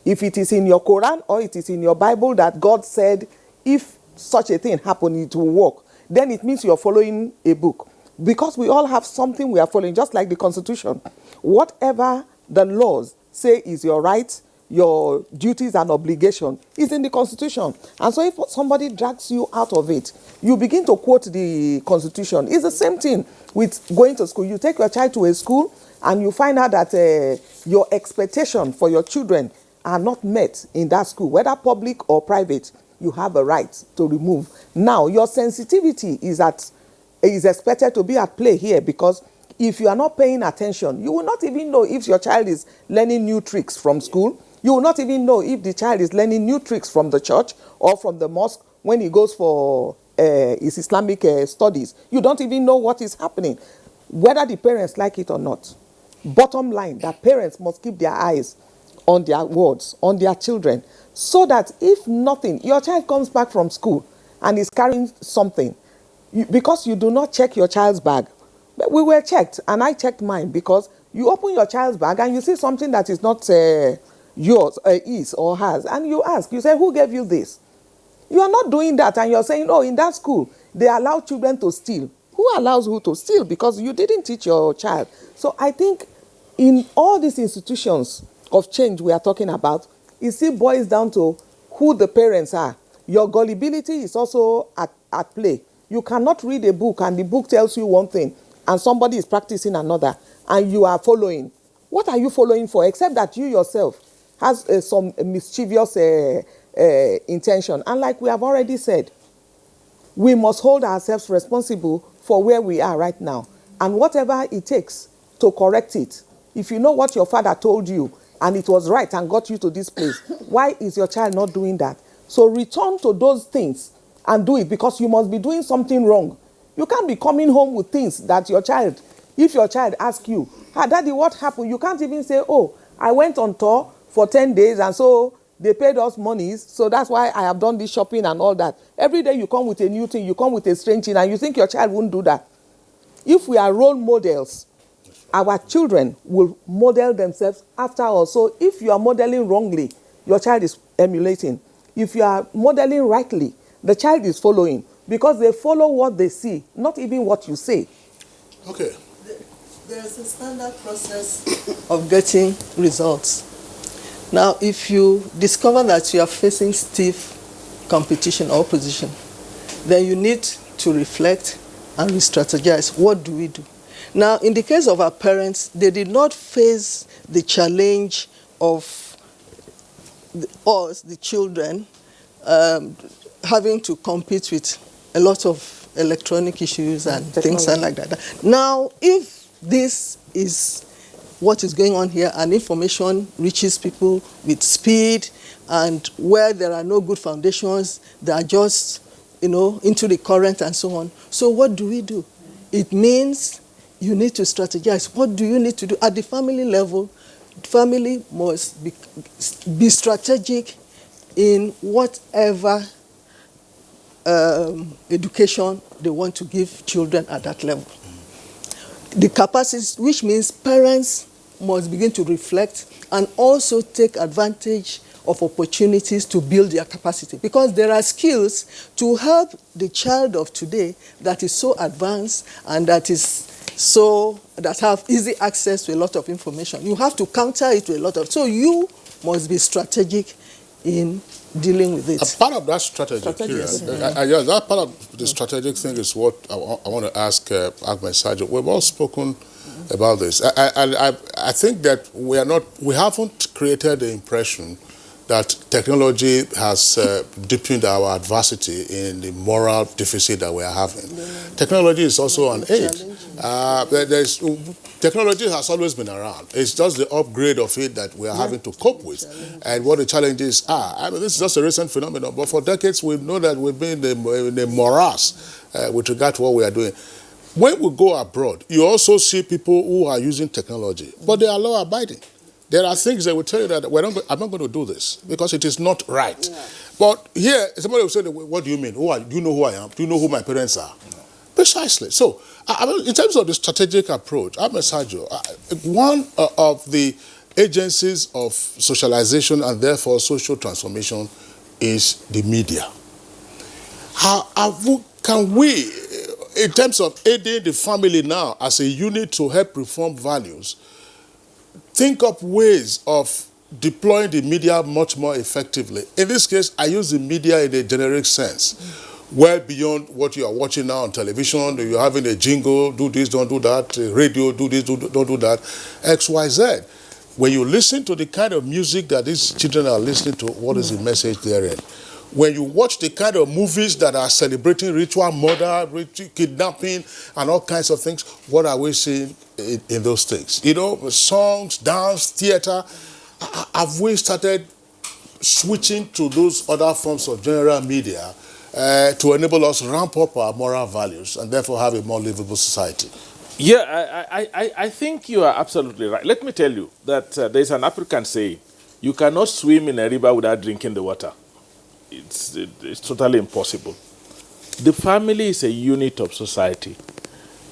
H: If it is in your Quran or it is in your Bible that God said if such a thing happened it will work, then it means you are following a book. Because we all have something we are following, just like the Constitution. Whatever the laws say is your right, your duties and obligation is in the Constitution. And so if somebody drags you out of it, you begin to quote the Constitution. It's the same thing with going to school. You take your child to a school and you find out that your expectation for your children are not met in that school, whether public or private. you have a right to remove. Now, your sensitivity is expected to be at play here, because if you are not paying attention, you will not even know if your child is learning new tricks from school. You will not even know if the child is learning new tricks from the church or from the mosque when he goes for his Islamic studies. You don't even know what is happening, whether the parents like it or not. Bottom line, that parents must keep their eyes on their wards, on their children, so that if nothing, your child comes back from school and is carrying something, because you do not check your child's bag. We were checked, and I checked mine, because you open your child's bag and you see something that is not yours, is or has, and you ask, you say, who gave you this? You are not doing that, and you're saying, oh, in that school, they allow children to steal. Who allows who to steal? Because you didn't teach your child. So I think in all these institutions of change we are talking about, it still boils down to who the parents are. Your gullibility is also at play. You cannot read a book and the book tells you one thing and somebody is practicing another and you are following. What are you following for, except that you yourself has some mischievous intention? And like we have already said, we must hold ourselves responsible for where we are right now. And whatever it takes to correct it. If you know what your father told you and it was right and got you to this place, why is your child not doing that? So return to those things and do it, because you must be doing something wrong. You can't be coming home with things that your child, if your child asks you, Daddy, what happened? You can't even say, oh, I went on tour for 10 days and so they paid us monies, so that's why I have done this shopping and all that. Every day you come with a new thing, you come with a strange thing, and you think your child won't do that. If we are role models, our children will model themselves after us. So if you are modeling wrongly, your child is emulating. If you are modeling rightly, the child is following, because they follow what they see, not even what you say.
B: Okay.
J: There's a standard process of getting results. Now, if you discover that you are facing stiff competition or opposition, then you need to reflect and re-strategize. What do we do? Now, in the case of our parents, they did not face the challenge of us, the children, having to compete with a lot of electronic issues and things like that. Now, if this is what is going on here and information reaches people with speed, and where there are no good foundations, they are just, into the current and so on. So what do we do? It means you need to strategize. What do you need to do? At the family level, family must be strategic in whatever education they want to give children at that level. The capacities, which means parents must begin to reflect and also take advantage of opportunities to build their capacity, because there are skills to help the child of today that is so advanced and that have easy access to a lot of information. You have to counter it with a lot of, so you must be strategic in dealing with it.
B: A part of that strategy, that part of the strategic thing is what I want to ask Ahmed Sajo. We've all spoken about this. I think that we haven't created the impression that technology has deepened our adversity in the moral deficit that we are having. Technology is also an aid. Technology has always been around. It's just the upgrade of it that we are having to cope with, and what the challenges are. I mean, this is just a recent phenomenon, but for decades we know that we've been in the morass with regard to what we are doing. When we go abroad, you also see people who are using technology, but they are law-abiding. There are things that will tell you that I'm not going to do this because it is not right. Yeah. But here, somebody will say, what do you mean? Do you know who I am? Do you know who my parents are? No. Precisely. So, in terms of the strategic approach, Ahmed Sajo, one of the agencies of socialization and therefore social transformation is the media. Can we, in terms of aiding the family now as a unit to help reform values, think up ways of deploying the media much more effectively? In this case, I use the media in a generic sense. Well beyond what you are watching now on television, you're having a jingle, do this, don't do that, radio, do this, don't do that, XYZ. When you listen to the kind of music that these children are listening to, what is the message therein? when you watch the kind of movies that are celebrating ritual murder, ritual kidnapping, and all kinds of things, what are we seeing in those things? You know, songs, dance, theater. Have we started switching to those other forms of general media to enable us to ramp up our moral values and therefore have a more livable society?
I: Yeah, I think you are absolutely right. Let me tell you that there's an African saying, you cannot swim in a river without drinking the water. It's totally impossible. The family is a unit of society.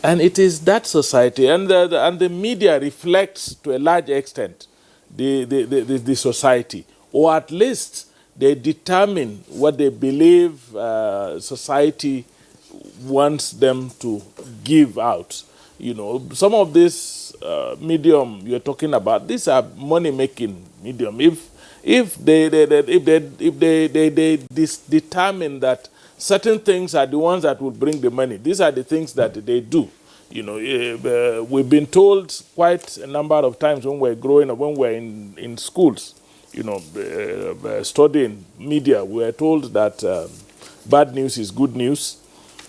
I: And it is that society, and the media reflects to a large extent the society, or at least they determine what they believe society wants them to give out. You know, some of this medium you're talking about, these are money-making medium. If they determine that certain things are the ones that will bring the money, these are the things that they do. You know, we've been told quite a number of times when we're growing up, when we're in schools, you know, studying media, we're told that bad news is good news.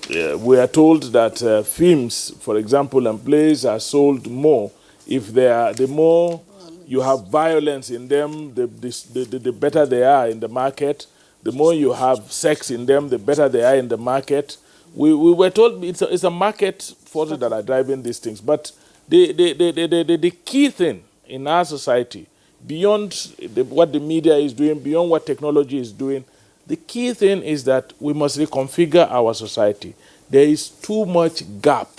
I: We are told that films, for example, and plays are sold more if the more you have violence in them, the better they are in the market. The more you have sex in them, the better they are in the market. We were told it's a market forces that are driving these things. But the key thing in our society, beyond what the media is doing, beyond what technology is doing, the key thing is that we must reconfigure our society. There is too much gap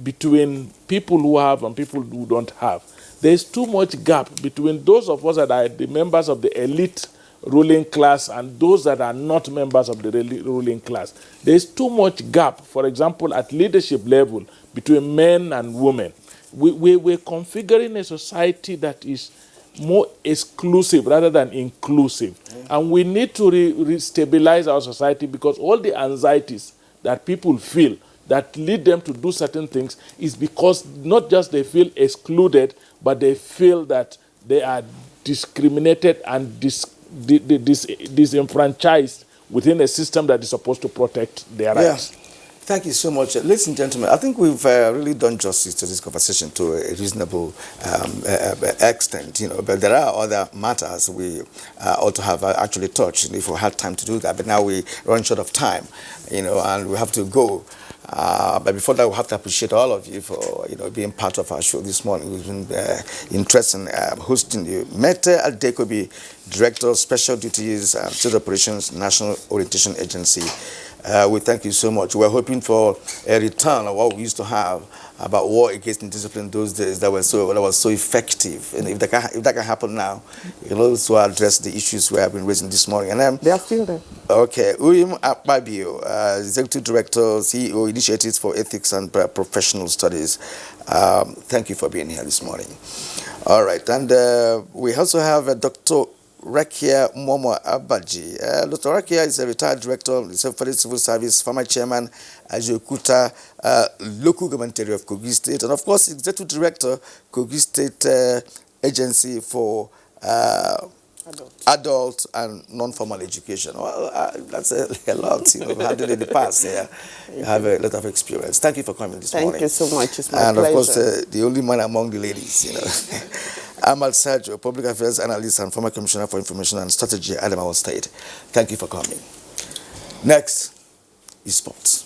I: between people who have and people who don't have. There is too much gap between those of us that are the members of the elite ruling class and those that are not members of the ruling class. There is too much gap, for example, at leadership level between men and women. We're configuring a society that is more exclusive rather than inclusive. And we need to re-stabilize our society, because all the anxieties that people feel that lead them to do certain things is because not just they feel excluded, but they feel that they are discriminated and disenfranchised within a system that is supposed to protect their rights.
A: Thank you so much. Ladies and gentlemen, I think we've really done justice to this conversation to a reasonable extent, you know, but there are other matters we ought to have actually touched if we had time to do that, but now we run short of time, you know, and we have to go. But before that, we have to appreciate all of you for, you know, being part of our show this morning. We've been interested in hosting you. Mete Adekobi, Director of Special Duties and State Operations, National Orientation Agency. We thank you so much. We're hoping for a return of what we used to have about war against indiscipline those days that was so effective. And if that can happen now, you know, to address the issues we have been raising this morning. And
H: they are still there.
A: Okay, Uyim Akpabio, Executive Director, CEO, Initiatives for Ethics and Professional Studies. Thank you for being here this morning. All right, and we also have Dr. Rakia Momo Abaji. Dr. Rakia is a retired director of the Civil Service, former chairman, Ajokuta local government area of Kogi State, and of course, executive director, Kogi State Agency for adult and non-formal education. Well, that's a lot, you know, we had it in the past. Yeah, you have a lot of experience. Thank you for coming this morning.
K: Thank you so much. It's my
A: pleasure. And of course, the only man among the ladies, you know. Amal Sergio, Public Affairs Analyst and former Commissioner for Information and Strategy, Adamawa State. Thank you for coming. Next is sports.